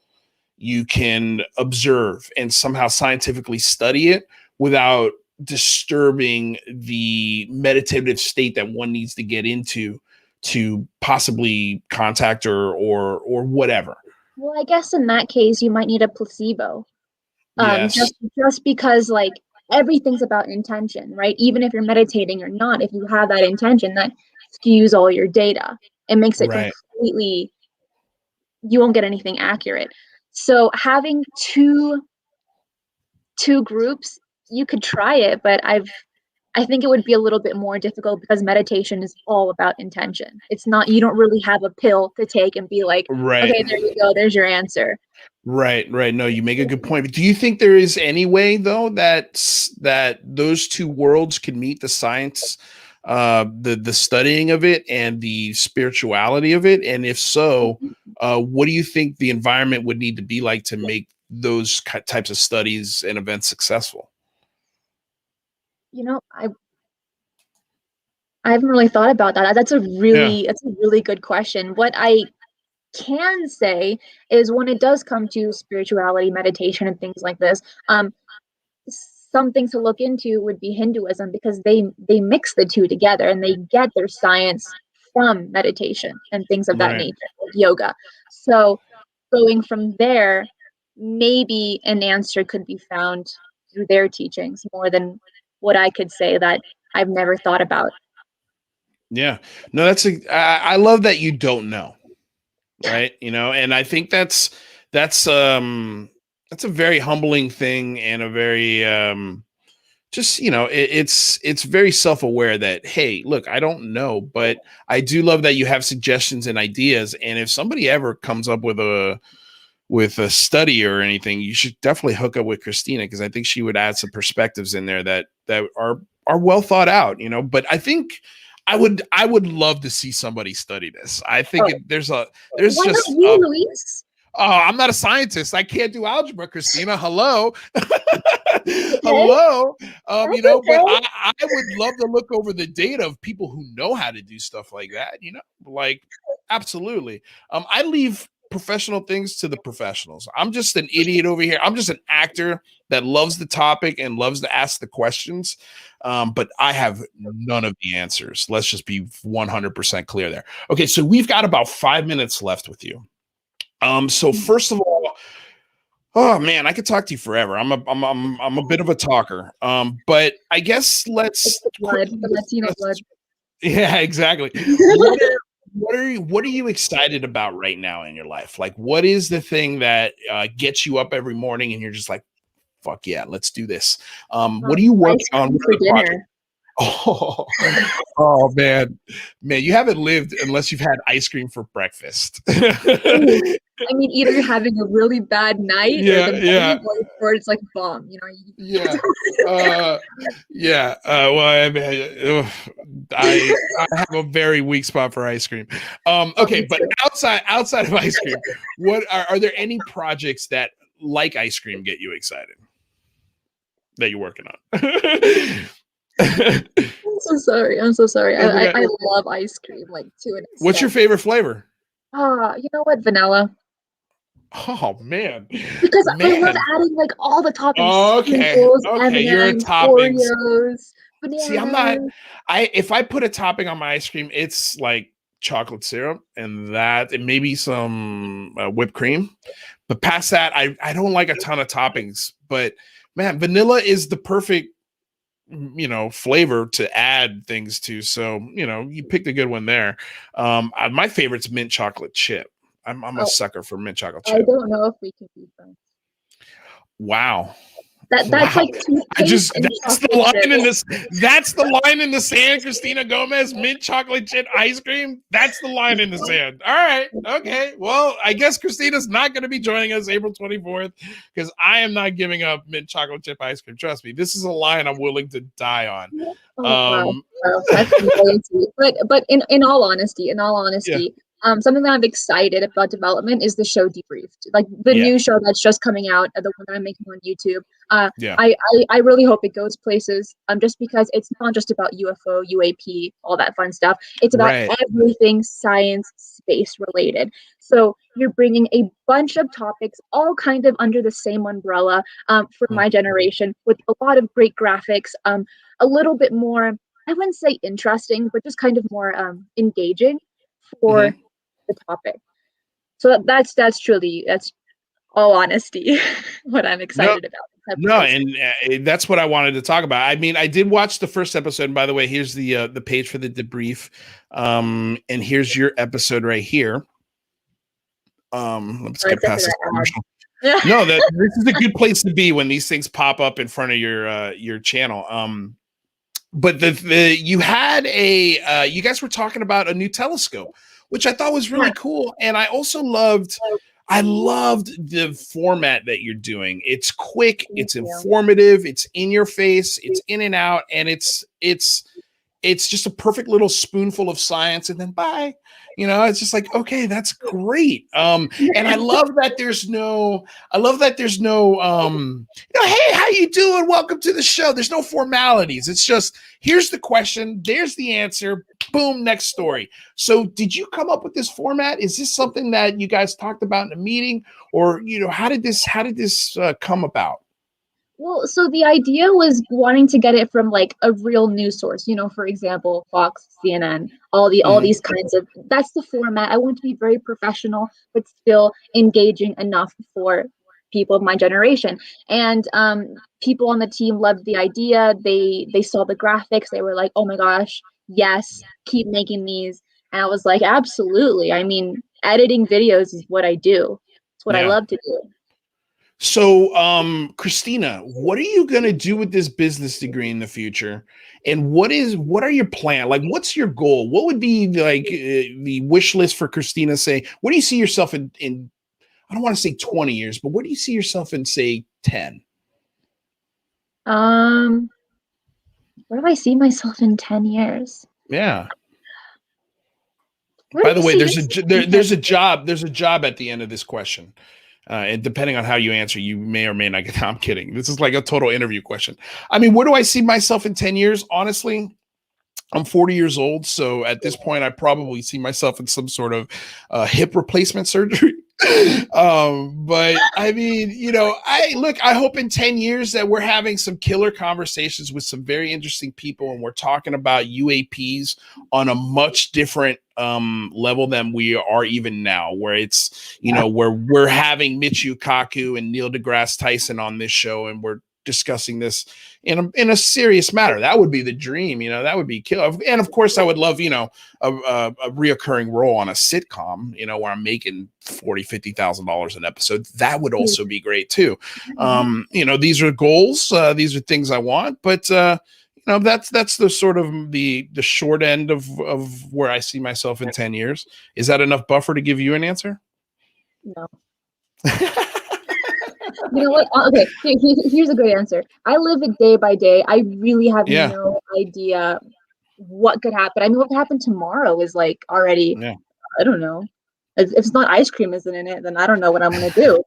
A: you can observe and somehow scientifically study it without disturbing the meditative state that one needs to get into to possibly contact or whatever.
B: Well, I guess in that case you might need a placebo.
A: Yes.
B: Just because like everything's about intention, right? Even if you're meditating or not, if you have that intention, that skews all your data. It makes it completely, you won't get anything accurate. So having two groups, you could try it, but I think it would be a little bit more difficult because meditation is all about intention. It's not, you don't really have a pill to take and be like, okay, there you go, there's your answer.
A: Right. No, you make a good point. But do you think there is any way though that those two worlds can meet, the science, the studying of it and the spirituality of it? And if so, what do you think the environment would need to be like to make those types of studies and events successful?
B: I haven't really thought about that. That's a really good question. What I can say is when it does come to spirituality, meditation, and things like this, something to look into would be Hinduism, because they mix the two together and they get their science from meditation and things of that nature, like yoga. So going from there, maybe an answer could be found through their teachings more than what I could say that I've never thought about.
A: Yeah, no, I love that you don't know, right? And I think that's a very humbling thing, and a very it's very self-aware that, hey, look, I don't know, but I do love that you have suggestions and ideas. And if somebody ever comes up with a study or anything, you should definitely hook up with Christina, because I think she would add some perspectives in there that are well thought out, But I think I would love to see somebody study this. I think there's just
B: Luis?
A: Oh, I'm not a scientist. I can't do algebra, Christina. Hello. Hello. But I would love to look over the data of people who know how to do stuff like that, like absolutely. I leave professional things to the professionals. I'm just an idiot over here. I'm just an actor that loves the topic and loves to ask the questions. But I have none of the answers. Let's just be 100% clear there. Okay, so we've got about 5 minutes left with you. So first of all, oh man, I could talk to you forever. I'm a bit of a talker. But I guess let's
B: the Latino blood.
A: Yeah, exactly. What are you excited about right now in your life? Like, what is the thing that gets you up every morning and you're just like, fuck yeah, let's do this? What are you working on
B: for dinner?
A: Oh man, you haven't lived unless you've had ice cream for breakfast.
B: I mean, either you're having a really bad night or the morning, or it's like bomb. You know.
A: Well, I mean, I have a very weak spot for ice cream. Okay, but outside of ice cream, what are there any projects that like ice cream get you excited that you're working on?
B: I'm so sorry. I love ice cream, like to an extent.
A: What's your favorite flavor?
B: You know what? Vanilla.
A: Oh man.
B: Because I love adding like all the toppings.
A: Okay.
B: M&Ms,
A: You're a toppings.
B: Oreos, bananas.
A: See, I'm not. If I put a topping on my ice cream, it's like chocolate syrup and maybe some whipped cream. But past that, I don't like a ton of toppings. But man, vanilla is the perfect flavor to add things to. So you picked a good one there. My favorite's mint chocolate chip. I'm a sucker for mint chocolate chip.
B: I don't know if we can be friends.
A: Wow.
B: That's like
A: that's the line in this. That's the line in the sand, Cristina Gomez. Mint chocolate chip ice cream. That's the line in the sand. All right. Okay. Well, I guess Christina's not going to be joining us April 24th because I am not giving up mint chocolate chip ice cream. Trust me, this is a line I'm willing to die on.
B: Wow. That's really sweet. But in all honesty, something that I'm excited about development is the show Debriefed, like the new show that's just coming out, the one that I'm making on YouTube. I really hope it goes places. Just because it's not just about UFO, UAP, all that fun stuff. It's about everything science, space related. So you're bringing a bunch of topics, all kind of under the same umbrella, for my generation, with a lot of great graphics, a little bit more, I wouldn't say interesting, but just kind of more engaging for the topic. So that's all honesty what I'm excited about.
A: No, and that's what I wanted to talk about. I mean, I did watch the first episode, and by the way, here's the page for the debrief, and here's your episode right here. Let's get past this commercial. No, this is a good place to be when these things pop up in front of your channel. But you had you guys were talking about a new telescope, which I thought was really cool, and I also loved the format that you're doing. It's quick, it's informative, it's in your face, it's in and out, and it's just a perfect little spoonful of science, and then bye. It's just like, okay, that's great. And I love that there's no, hey, how you doing? Welcome to the show. There's no formalities. It's just, here's the question, there's the answer, boom, next story. So did you come up with this format? Is this something that you guys talked about in a meeting, or, how did this come about?
B: Well, so the idea was wanting to get it from like a real news source, for example, Fox, CNN, all these kinds of, that's the format. I want to be very professional, but still engaging enough for people of my generation. And people on the team loved the idea. They saw the graphics. They were like, oh my gosh, yes, keep making these. And I was like, absolutely. I mean, editing videos is what I do. It's what I love to do.
A: So, Christina, what are you going to do with this business degree in the future? And what are your plans? Like, what's your goal? What would be like the wish list for Christina? Say, where do you see yourself in, I don't want to say 20 years, but where do you see yourself in, say, 10?
B: Where do I see myself in 10 years?
A: Yeah. By the way, there's a job at the end of this question. And depending on how you answer, you may or may not get. I'm kidding. This is like a total interview question. I mean, where do I see myself in 10 years? Honestly, I'm 40 years old. So at this point, I probably see myself in some sort of hip replacement surgery. But I mean, I hope in 10 years that we're having some killer conversations with some very interesting people, and we're talking about UAPs on a much different level than we are even now, where it's, where we're having Michio Kaku and Neil deGrasse Tyson on this show, and we're discussing this in a serious matter. That would be the dream, that would be killer. And of course I would love, a reoccurring role on a sitcom, where I'm making $40,000-$50,000 an episode. That would also be great too. These are goals. These are things I want, but that's the sort of the short end of where I see myself in 10 years. Is that enough buffer to give you an answer?
B: No. You know what? Okay, here's a great answer. I live it day by day. I really have no idea what could happen. I mean, what could happen tomorrow is like already, I don't know. If it's not ice cream isn't in it, then I don't know what I'm going to do.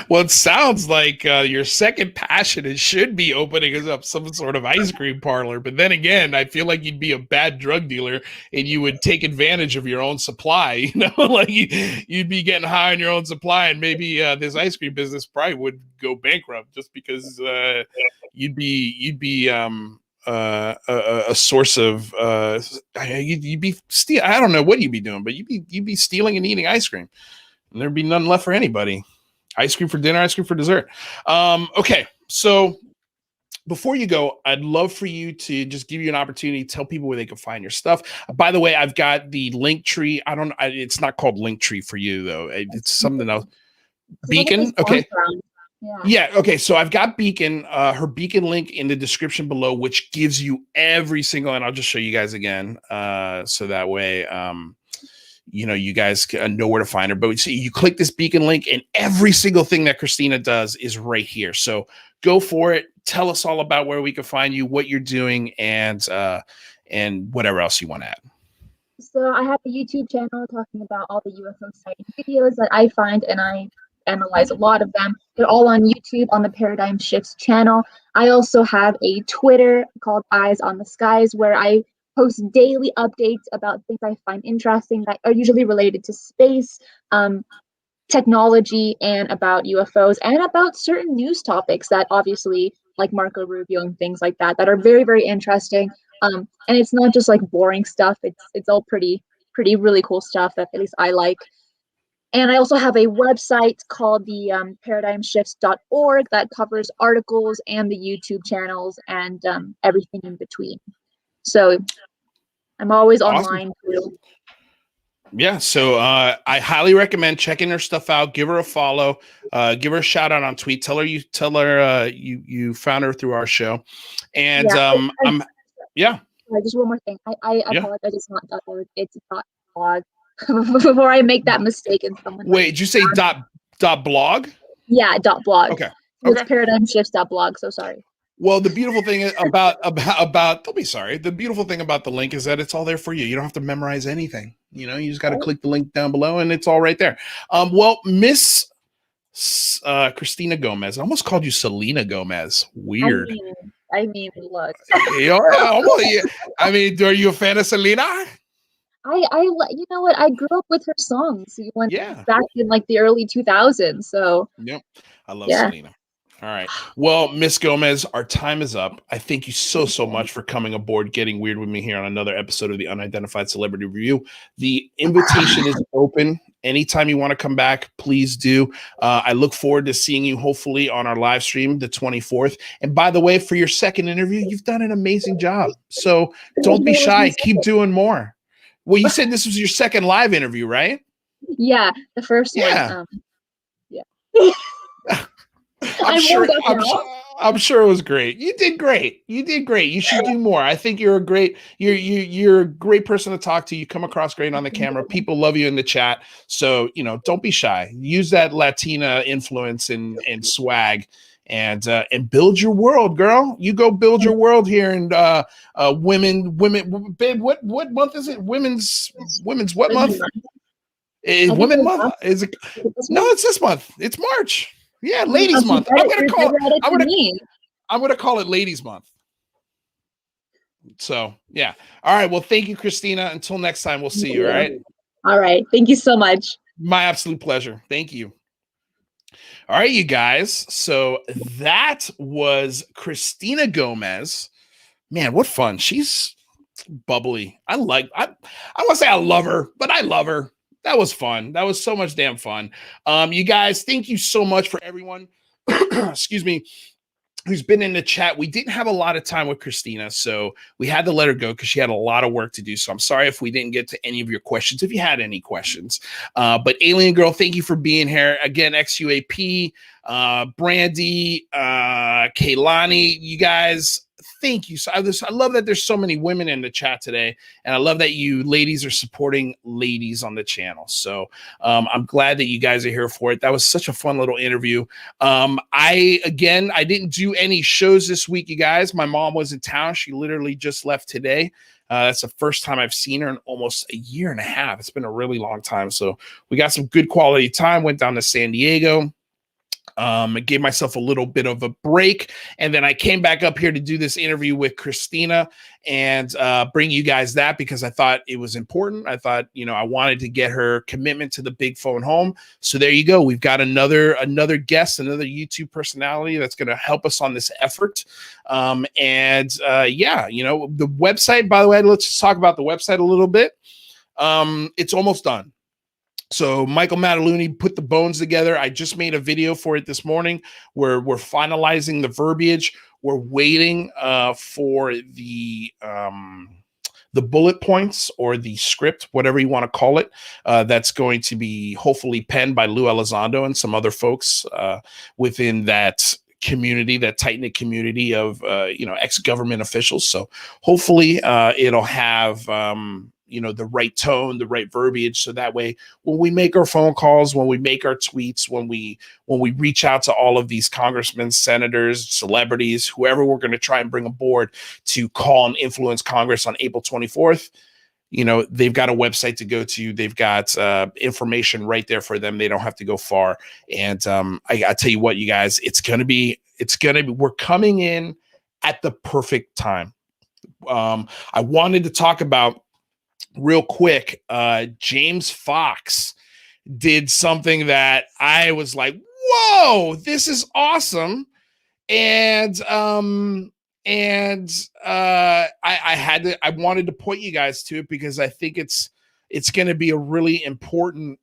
A: Well, it sounds like your second passion is should be opening up some sort of ice cream parlor. But then again, I feel like you'd be a bad drug dealer and you would take advantage of your own supply. You know, like you'd be getting high on your own supply, and maybe this ice cream business probably would go bankrupt just because you'd be a source of you'd be steal. I don't know what you'd be doing, but you'd be stealing and eating ice cream, and there'd be none left for anybody. Ice cream for dinner, ice cream for dessert. Okay, so before you go, I'd love for you to just give you an opportunity to tell people where they can find your stuff. By the way, I've got the link tree. It's not called link tree for you though. It's something else. Beacon. Okay. Yeah. Okay. So I've got Beacon, her Beacon link in the description below, which gives you every single, and I'll just show you guys again. So that way, you know, you guys know where to find her. But see, you click this Beacon link and every single thing that Christina does is right here. So go for it. Tell us all about where we can find you, what you're doing, and whatever else you want to add.
B: So I have a YouTube channel talking about all the UFO sighting videos that I find, and I analyze a lot of them. They're all on YouTube on the Paradigm Shifts channel. I also have a Twitter called Eyes on the Skies, where I post daily updates about things I find interesting that are usually related to space, technology, and about UFOs, and about certain news topics that obviously, like Marco Rubio and things like that, that are very, very interesting. And it's not just like boring stuff. It's all pretty really cool stuff that at least I like. And I also have a website called the paradigmshifts.org that covers articles and the YouTube channels and everything in between. So I'm always online too.
A: Yeah, so I highly recommend checking her stuff out. Give her a follow. Give her a shout out on tweet. Tell her you found her through our show. And
B: just one more thing. I apologize. It's not .org. It's .blog. Before I make that mistake and someone.
A: Wait, did you say .blog?
B: Yeah, .blog.
A: Okay.
B: It's paradigmshifts.blog. So sorry.
A: Well, the beautiful thing about don't be sorry. The beautiful thing about the link is that it's all there for you. You don't have to memorize anything. You know, you just got to click the link down below and it's all right there. Well, Miss Cristina Gomez, I almost called you Selena Gomez. Weird.
B: I mean, look.
A: I mean, are you a fan of Selena?
B: You know what? I grew up with her songs. Back in like the early 2000s. So
A: yep, I love Selena. All right. Well, Miss Gomez, our time is up. I thank you so much for coming aboard, getting weird with me here on another episode of the Unidentified Celebrity Review. The invitation is open. Anytime you want to come back, please do. I look forward to seeing you hopefully on our live stream, the 24th. And by the way, for your second interview, you've done an amazing job. So don't be shy. Keep doing more. Well, you said this was your second live interview, right?
B: Yeah, the first one.
A: I'm sure it was great. You did great. You should do more. I think you're a great person to talk to. You come across great on the camera. People love you in the chat. So, you know, don't be shy. Use that Latina influence and swag and build your world, girl. You go build your world here. And women, babe, what month is it? Women's what month? Women month. Is it? No, it's this month. It's March. Yeah, Ladies Month. I'm gonna call it Ladies Month. So yeah. All right. Well, thank you, Christina. Until next time, we'll see you. All right.
B: All right. Thank you so much.
A: My absolute pleasure. Thank you. All right, you guys. So that was Cristina Gomez. Man, what fun. She's bubbly. I want to say I love her, but I love her. That was fun. That was so much damn fun. You guys, thank you so much for everyone, excuse me, who's been in the chat. We didn't have a lot of time with Christina, so we had to let her go because she had a lot of work to do. So I'm sorry if we didn't get to any of your questions, if you had any questions. But Alien Girl, thank you for being here. Again, XUAP, Brandy, Kaylani, you guys, thank you. So I love that there's so many women in the chat today, and I love that you ladies are supporting ladies on the channel. So I'm glad that you guys are here for it. That was such a fun little interview. I didn't do any shows this week, you guys. My mom was in town. She literally just left today. That's the first time I've seen her in almost a year and a half. It's been a really long time. So we got some good quality time, went down to San Diego. I gave myself a little bit of a break, and then I came back up here to do this interview with Christina and bring you guys that because I thought it was important. I thought, I wanted to get her commitment to the big phone home. So there you go. We've got another guest, another YouTube personality that's going to help us on this effort. The website, by the way, let's just talk about the website a little bit. It's almost done. So Michael Mataluni put the bones together. I just made a video for it this morning where we're finalizing the verbiage. We're waiting for the bullet points or the script, whatever you want to call it. That's going to be hopefully penned by Lou Elizondo and some other folks within that community, that tight-knit community of ex-government officials. So hopefully it'll have the right tone, the right verbiage, so that way when we make our phone calls, when we make our tweets, when we reach out to all of these congressmen, senators, celebrities, whoever we're going to try and bring aboard to call and influence Congress on April 24th, they've got a website to go to. They've got information right there for them. They don't have to go far. And I tell you what, you guys, we're coming in at the perfect time. I wanted to talk about real quick, James Fox did something that I was like, whoa, this is awesome. And I wanted to point you guys to it because I think it's going to be a really important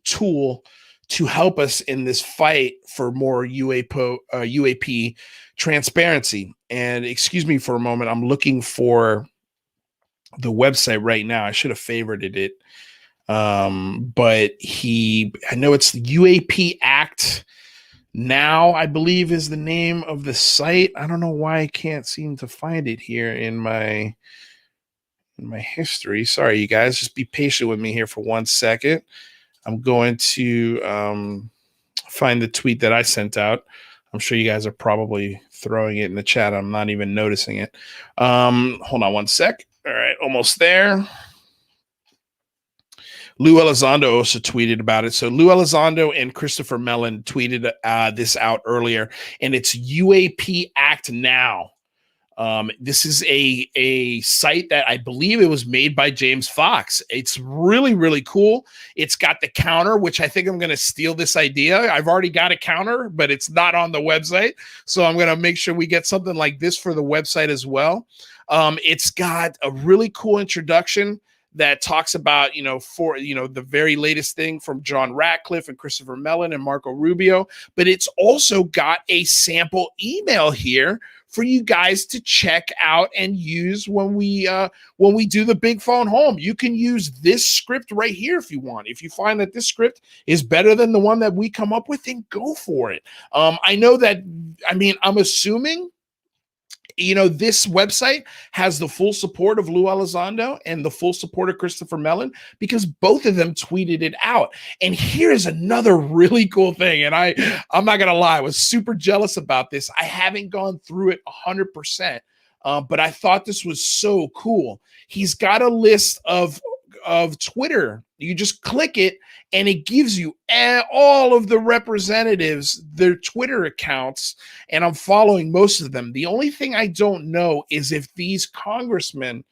A: tool to help us in this fight for more UAP transparency. And excuse me for a moment, I'm looking for the website right now. I should have favorited it. But I know it's the UAP Act Now, I believe is the name of the site. I don't know why I can't seem to find it here in my history. Sorry, you guys, just be patient with me here for 1 second. I'm going to find the tweet that I sent out. I'm sure you guys are probably throwing it in the chat. I'm not even noticing it. Hold on 1 sec. All right, almost there. Lou Elizondo also tweeted about it. So Lou Elizondo and Christopher Mellon tweeted this out earlier, and it's UAP Act Now. This is a site that I believe it was made by James Fox. It's really, really cool. It's got the counter, which I think I'm going to steal this idea. I've already got a counter, but it's not on the website. So I'm going to make sure we get something like this for the website as well. It's got a really cool introduction that talks about, the very latest thing from John Ratcliffe and Christopher Mellon and Marco Rubio, but it's also got a sample email here for you guys to check out and use when we do the big phone home. You can use this script right here if you want. If you find that this script is better than the one that we come up with, then go for it. I'm assuming this website has the full support of Lou Elizondo and the full support of Christopher Mellon because both of them tweeted it out. And here's another really cool thing. And I'm not going to lie, I was super jealous about this. I haven't gone through it 100%, but I thought this was so cool. He's got a list of Twitter. You just click it and it gives you all of the representatives, their Twitter accounts, and I'm following most of them. The only thing I don't know is if these congressmen,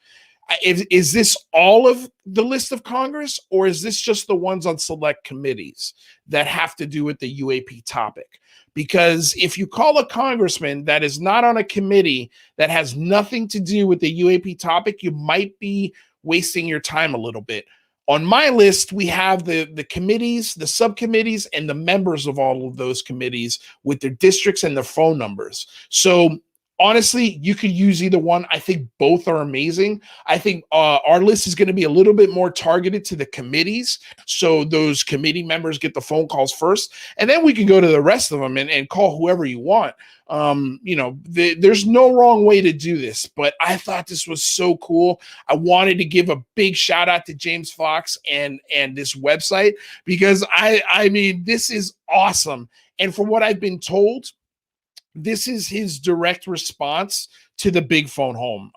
A: is this all of the list of Congress, or is this just the ones on select committees that have to do with the UAP topic? Because if you call a congressman that is not on a committee that has nothing to do with the UAP topic, you might be wasting your time a little bit. On my list, we have the committees, the subcommittees, and the members of all of those committees with their districts and their phone numbers. So honestly, you could use either one. I think both are amazing. I think our list is going to be a little bit more targeted to the committees. So those committee members get the phone calls first, and then we can go to the rest of them and call whoever you want. There's no wrong way to do this, but I thought this was so cool. I wanted to give a big shout out to James Fox and this website, because I mean, this is awesome. And from what I've been told, this is his direct response to the big phone home.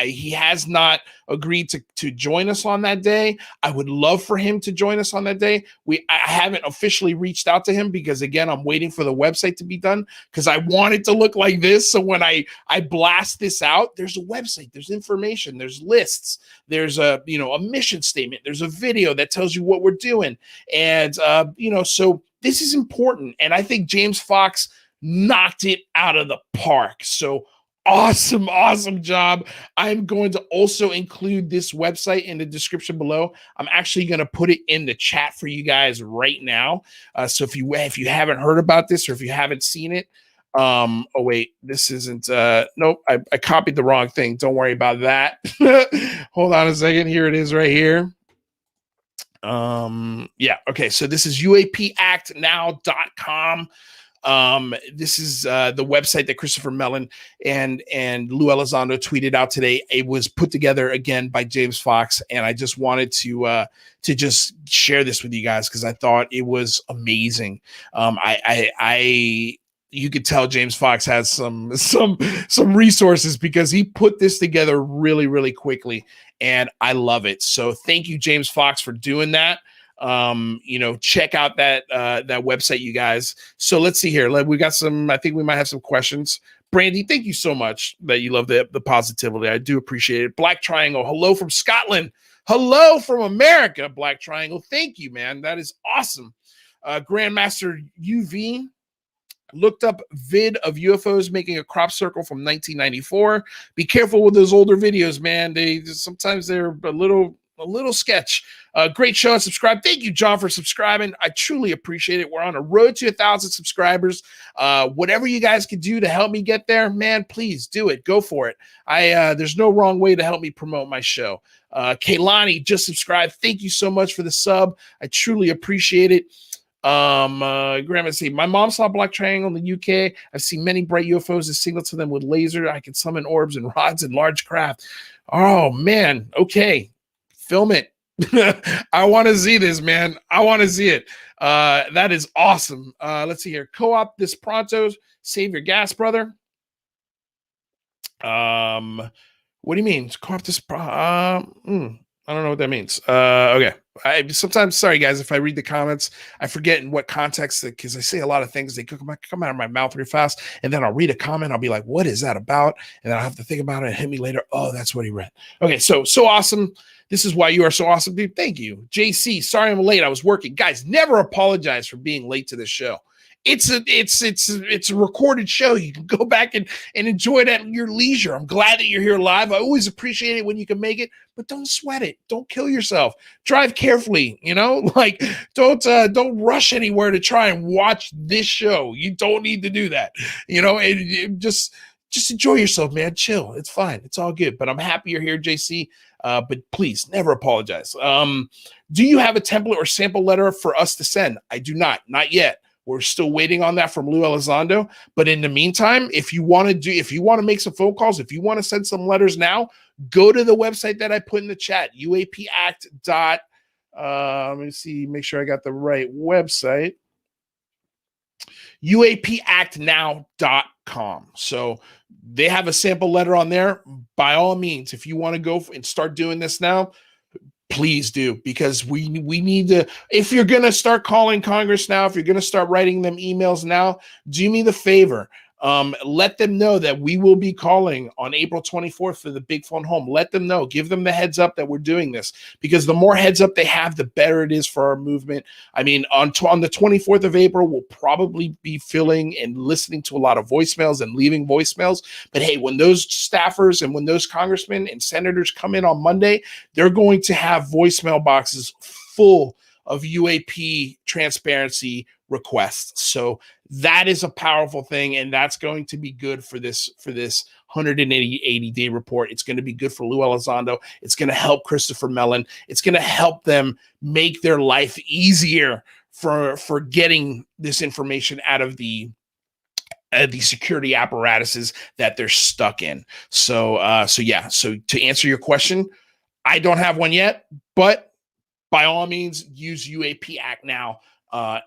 A: He has not agreed to join us on that day. I would love for him to join us on that day. I haven't officially reached out to him because, again, I'm waiting for the website to be done, because I want it to look like this. So when I blast this out, there's a website, there's information, there's lists, there's a mission statement, there's a video that tells you what we're doing. And, so this is important. And I think James Fox knocked it out of the park. So awesome job. I'm going to also include this website in the description below. I'm actually going to put it in the chat for you guys right now. So if you haven't heard about this, or if you haven't seen it, oh wait, this isn't, nope, I copied the wrong thing. Don't worry about that. Hold on a second. Here it is right here. Yeah. Okay. So this is UAPActNow.com. This is the website that Christopher Mellon and Lou Elizondo tweeted out today. It was put together again by James Fox, and I just wanted to just share this with you guys because I thought it was amazing. You could tell James Fox has some resources, because he put this together really, really quickly, and I love it. So thank you, James Fox, for doing that. Check out that website, you guys. So let's see here. We got I think we might have some questions. Brandy, thank you so much that you love the positivity. I do appreciate it. Black Triangle, hello from Scotland. Hello from America, Black Triangle. Thank you, man. That is awesome. Grandmaster UV looked up vid of UFOs making a crop circle from 1994. Be careful with those older videos, man. Sometimes they're a little sketch. Great show, and subscribe. Thank you, John, for subscribing. I truly appreciate it. We're on a road to 1,000 subscribers. Whatever you guys can do to help me get there, man, please do it. Go for it. There's no wrong way to help me promote my show. Kaylani just subscribed. Thank you so much for the sub. I truly appreciate it. Grandma, see, my mom saw Black Triangle in the UK. I've seen many bright UFOs and signal to them with laser. I can summon orbs and rods and large craft. Oh man, okay, film it. I want to see this, man. I want to see it. That is awesome. Let's see here. Co-op this pronto. Save your gas, brother. What do you mean? Co-op this I don't know what that means. Okay. Sometimes, sorry guys, if I read the comments, I forget in what context, because I say a lot of things. They come out of my mouth really fast, and then I'll read a comment. I'll be like, what is that about? And then I'll have to think about it and hit me later. Oh, that's what he read. Okay. So awesome. This is why you are so awesome, dude. Thank you. JC, sorry I'm late. I was working. Guys, never apologize for being late to this show. It's a recorded show. You can go back and enjoy it at your leisure. I'm glad that you're here live. I always appreciate it when you can make it, but don't sweat it. Don't kill yourself. Drive carefully, like don't rush anywhere to try and watch this show. You don't need to do that. And just enjoy yourself, man. Chill. It's fine. It's all good. But I'm happy you're here, JC. But please never apologize. Do you have a template or sample letter for us to send? I do not yet. We're still waiting on that from Lou Elizondo. But in the meantime, if you want to make some phone calls, if you want to send some letters now, go to the website that I put in the chat, UAPAct. Let me see, make sure I got the right website. UAPActNow.com. So they have a sample letter on there. By all means, if you want to go and start doing this now, please do, because we need to. If you're going to start calling Congress now, if you're going to start writing them emails now, do me the favor. Let them know that we will be calling on April 24th for the big phone home. Let them know. Give them the heads up that we're doing this, because the more heads up they have, the better it is for our movement. I mean, on the 24th of April, we'll probably be filling and listening to a lot of voicemails and leaving voicemails. But hey, when those staffers and when those congressmen and senators come in on Monday, they're going to have voicemail boxes full of UAP transparency, requests. So that is a powerful thing, and that's going to be good for this 180 day report. It's going to be good for Lou Elizondo. It's going to help Christopher Mellon. It's going to help them make their life easier for getting this information out of the security apparatuses that they're stuck in. So to answer your question, I don't have one yet, but by all means, use UAP Act now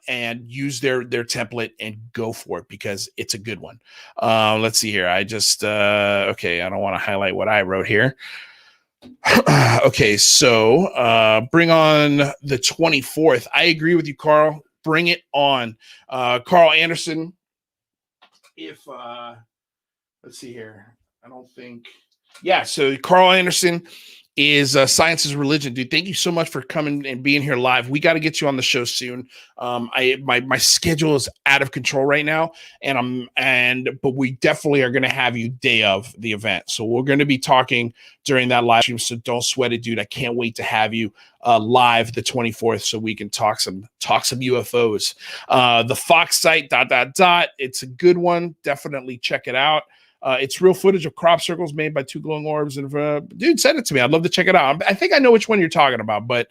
A: and use their template and go for it, because it's a good one. Let's see here. I just, okay, I don't want to highlight what I wrote here. Okay, so bring on the 24th. I agree with you, Carl. Bring it on. Carl Anderson, if, let's see here. I don't think, yeah, so Carl Anderson is Science is Religion. Dude, thank you so much for coming and being here live. We got to get you on the show soon. My schedule is out of control right now, but we definitely are going to have you day of the event. So we're going to be talking during that live stream. So don't sweat it, dude. I can't wait to have you live the 24th so we can talk some UFOs. The Fox site, ... It's a good one. Definitely check it out. It's real footage of crop circles made by two glowing orbs. And dude, send it to me. I'd love to check it out. I think I know which one you're talking about, but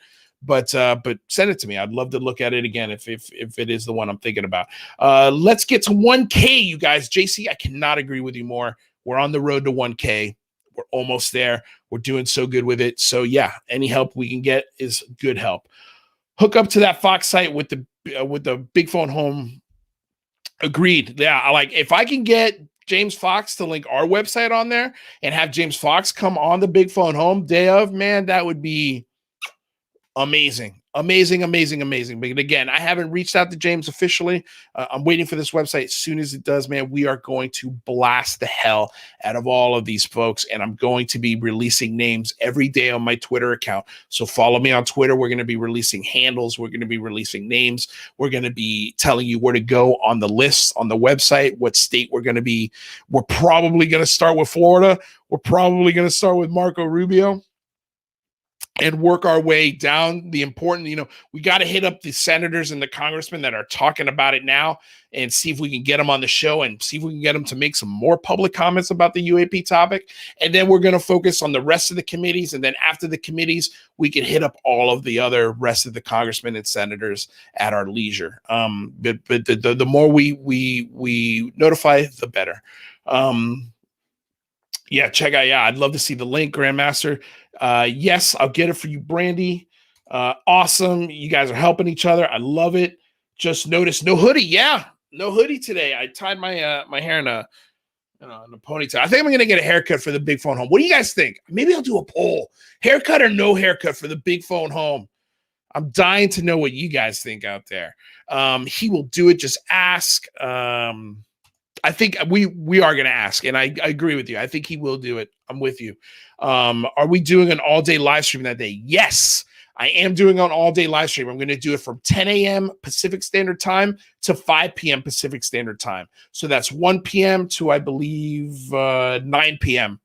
A: send it to me. I'd love to look at it again if it is the one I'm thinking about. Let's get to 1K, you guys. JC, I cannot agree with you more. We're on the road to 1K. We're almost there. We're doing so good with it. So yeah, any help we can get is good help. Hook up to that Fox site with the Big Phone Home. Agreed. Yeah, if I can get James Fox to link our website on there and have James Fox come on the Big Phone Home day of, man, that would be amazing. But again, I haven't reached out to James officially. I'm waiting for this website. As soon as it does, man, we are going to blast the hell out of all of these folks, and I'm going to be releasing names every day on my Twitter account. So follow me on Twitter. We're going to be releasing handles. We're going to be releasing names. We're going to be telling you where to go on the list on the website, what state we're going to be. We're probably going to start with Florida. We're probably going to start with Marco Rubio and work our way down the important, we got to hit up the senators and the congressmen that are talking about it now and see if we can get them on the show and see if we can get them to make some more public comments about the UAP topic. And then we're going to focus on the rest of the committees. And then after the committees, we can hit up all of the other rest of the congressmen and senators at our leisure. But the more we notify, the better. Yeah, check out. Yeah, I'd love to see the link, Grandmaster. Yes, I'll get it for you, Brandy. Awesome. You guys are helping each other. I love it. Just noticed no hoodie. Yeah, no hoodie today. I tied my my hair in a ponytail. I think I'm going to get a haircut for the Big Phone Home. What do you guys think? Maybe I'll do a poll. Haircut or no haircut for the Big Phone Home? I'm dying to know what you guys think out there. He will do it. Just ask. I think we are going to ask, and I agree with you. I think he will do it. I'm with you. Are we doing an all-day live stream that day? Yes, I am doing an all-day live stream. I'm going to do it from 10 a.m. Pacific Standard Time to 5 p.m. Pacific Standard Time. So that's 1 p.m. to, I believe, 9 p.m.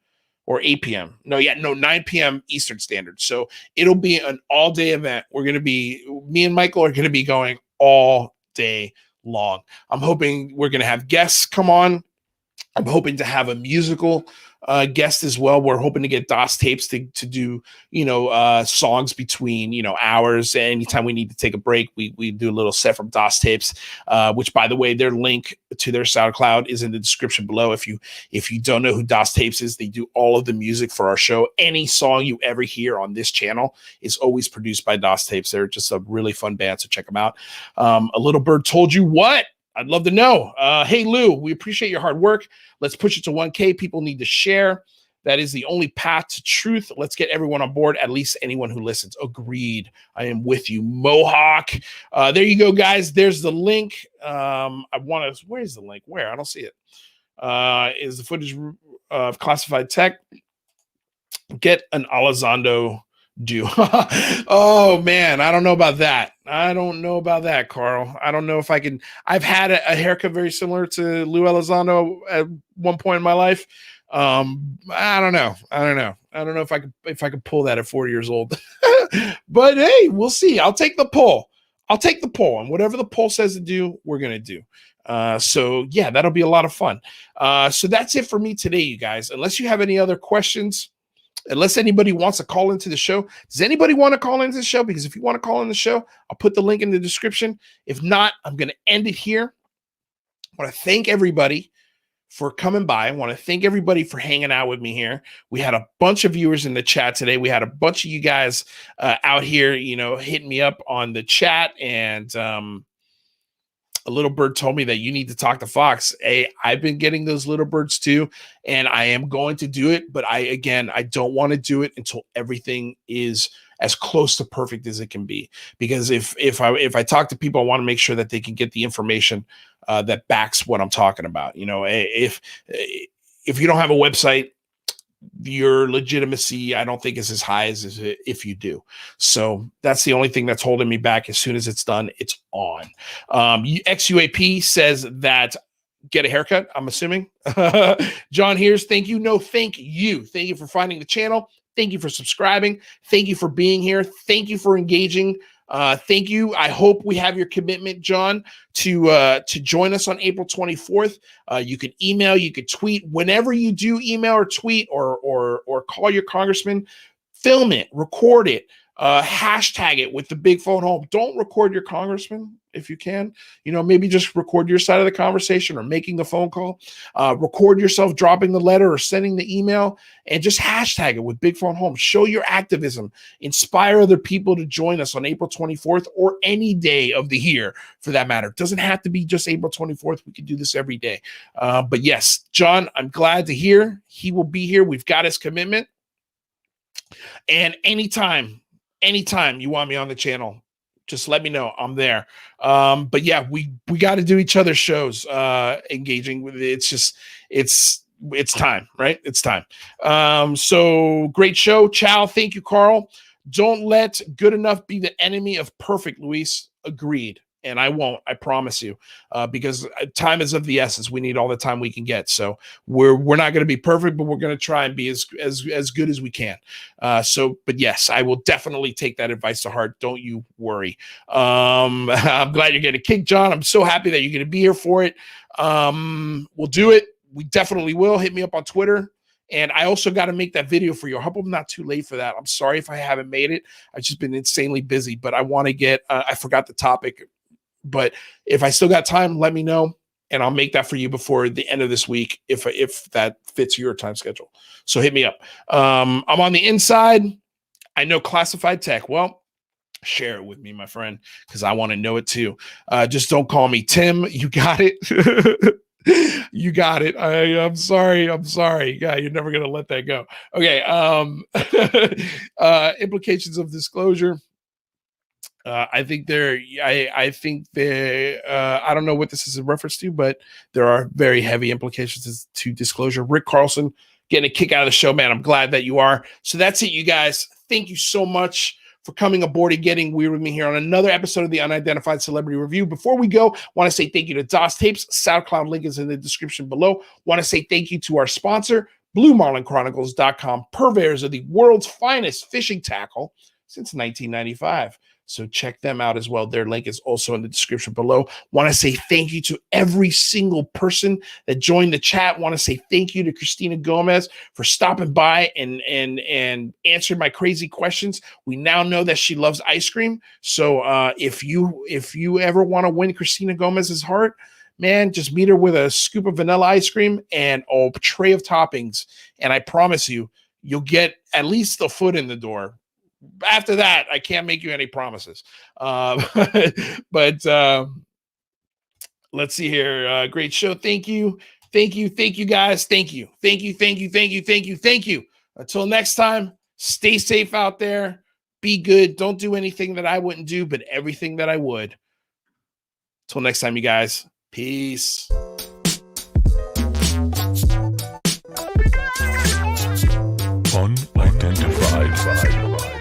A: or 8 p.m. 9 p.m. Eastern Standard. So it'll be an all-day event. Me and Michael are going to be going all day long. I'm hoping we're going to have guests come on. I'm hoping to have a musical guest as well. We're hoping to get DOS tapes to do, songs between, hours. Anytime we need to take a break, we do a little set from DOS tapes, which, by the way, their link to their SoundCloud is in the description below. If you don't know who DOS tapes is, they do all of the music for our show. Any song you ever hear on this channel is always produced by DOS tapes. They're just a really fun band, so check them out. A Little Bird Told You What? I'd love to know. Hey, Lou, we appreciate your hard work. Let's push it to 1K. People need to share. That is the only path to truth. Let's get everyone on board, at least anyone who listens. Agreed. I am with you, Mohawk. There you go, guys. There's the link. Where's the link? Where? I don't see it. Is the footage of classified tech. Get an Elizondo do. Oh man, I don't know about that. Carl. I don't know if I can. I've had a haircut very similar to Lou Elizondo at one point in my life. I don't know. I don't know if I could pull that at 40 years old. But hey, we'll see. I'll take the poll. I'll take the poll, and whatever the poll says to do, we're going to do. So yeah, that'll be a lot of fun. So that's it for me today, you guys. Unless you have any other questions, unless anybody wants to call into the show. Does anybody want to call into the show? Because if you want to call in the show, I'll put the link in the description. If not, I'm going to end it here. I want to thank everybody for coming by. I want to thank everybody for hanging out with me here. We had a bunch of viewers in the chat today. We had a bunch of you guys out here, hitting me up on the chat, and a little bird told me that you need to talk to Fox. Hey, I've been getting those little birds too, and I am going to do it. But I don't want to do it until everything is as close to perfect as it can be. Because if I talk to people, I want to make sure that they can get the information that backs what I'm talking about. If you don't have a website, your legitimacy, I don't think, is as high as if you do. So that's the only thing that's holding me back. As soon as it's done, it's on. XUAP says that get a haircut, I'm assuming. John Here's, thank you. No, thank you. Thank you for finding the channel. Thank you for subscribing. Thank you for being here. Thank you for engaging. Thank you. I hope we have your commitment, John, to join us on April 24th. You can email, you could tweet. Whenever you do email or tweet or call your congressman, film it, record it, hashtag it with the big phone home. Don't record your congressman if you can. Maybe just record your side of the conversation or making the phone call. Record yourself dropping the letter or sending the email, and just hashtag it with big phone home. Show your activism. Inspire other people to join us on April 24th or any day of the year for that matter. It doesn't have to be just April 24th. We can do this every day. But yes, John, I'm glad to hear he will be here. We've got his commitment. And anytime you want me on the channel, just let me know. I'm there. But yeah, we got to do each other's shows, engaging with it. It's time, right? It's time. So great show. Ciao. Thank you, Carl. Don't let good enough be the enemy of perfect, Luis. Agreed. And I won't, I promise you, because time is of the essence. We need all the time we can get. So we're not going to be perfect, but we're going to try and be as good as we can. But yes, I will definitely take that advice to heart. Don't you worry. I'm glad you're getting a kick, John. I'm so happy that you're going to be here for it. We'll do it. We definitely will. Hit me up on Twitter. And I also got to make that video for you. I hope I'm not too late for that. I'm sorry if I haven't made it. I've just been insanely busy, but I want to get, I forgot the topic. But if I still got time, let me know, and I'll make that for you before the end of this week if that fits your time schedule. So hit me up. I'm on the inside. I know classified tech. Well, share it with me, my friend, because I want to know it too. Just don't call me Tim. You got it. You got it. I'm sorry. Yeah, you're never going to let that go. Okay. Implications of disclosure. I think I don't know what this is in reference to, but there are very heavy implications to disclosure. Rick Carlson getting a kick out of the show, man. I'm glad that you are. So that's it, you guys. Thank you so much for coming aboard and getting weird with me here on another episode of the Unidentified Celebrity Review. Before we go, want to say thank you to DOS Tapes. SoundCloud link is in the description below. Want to say thank you to our sponsor, BlueMarlinChronicles.com, purveyors of the world's finest fishing tackle since 1995. So check them out as well. Their link is also in the description below. Want to say thank you to every single person that joined the chat. Want to say thank you to Cristina Gomez for stopping by and answering my crazy questions. We now know that she loves ice cream. So if you ever want to win Cristina Gomez's heart, man, just meet her with a scoop of vanilla ice cream and a tray of toppings. And I promise you, you'll get at least a foot in the door. After that, I can't make you any promises. But let's see here. Great show. Thank you, guys. Thank you. Until next time, stay safe out there. Be good. Don't do anything that I wouldn't do, but everything that I would. Till next time, you guys. Peace.
C: Unidentified.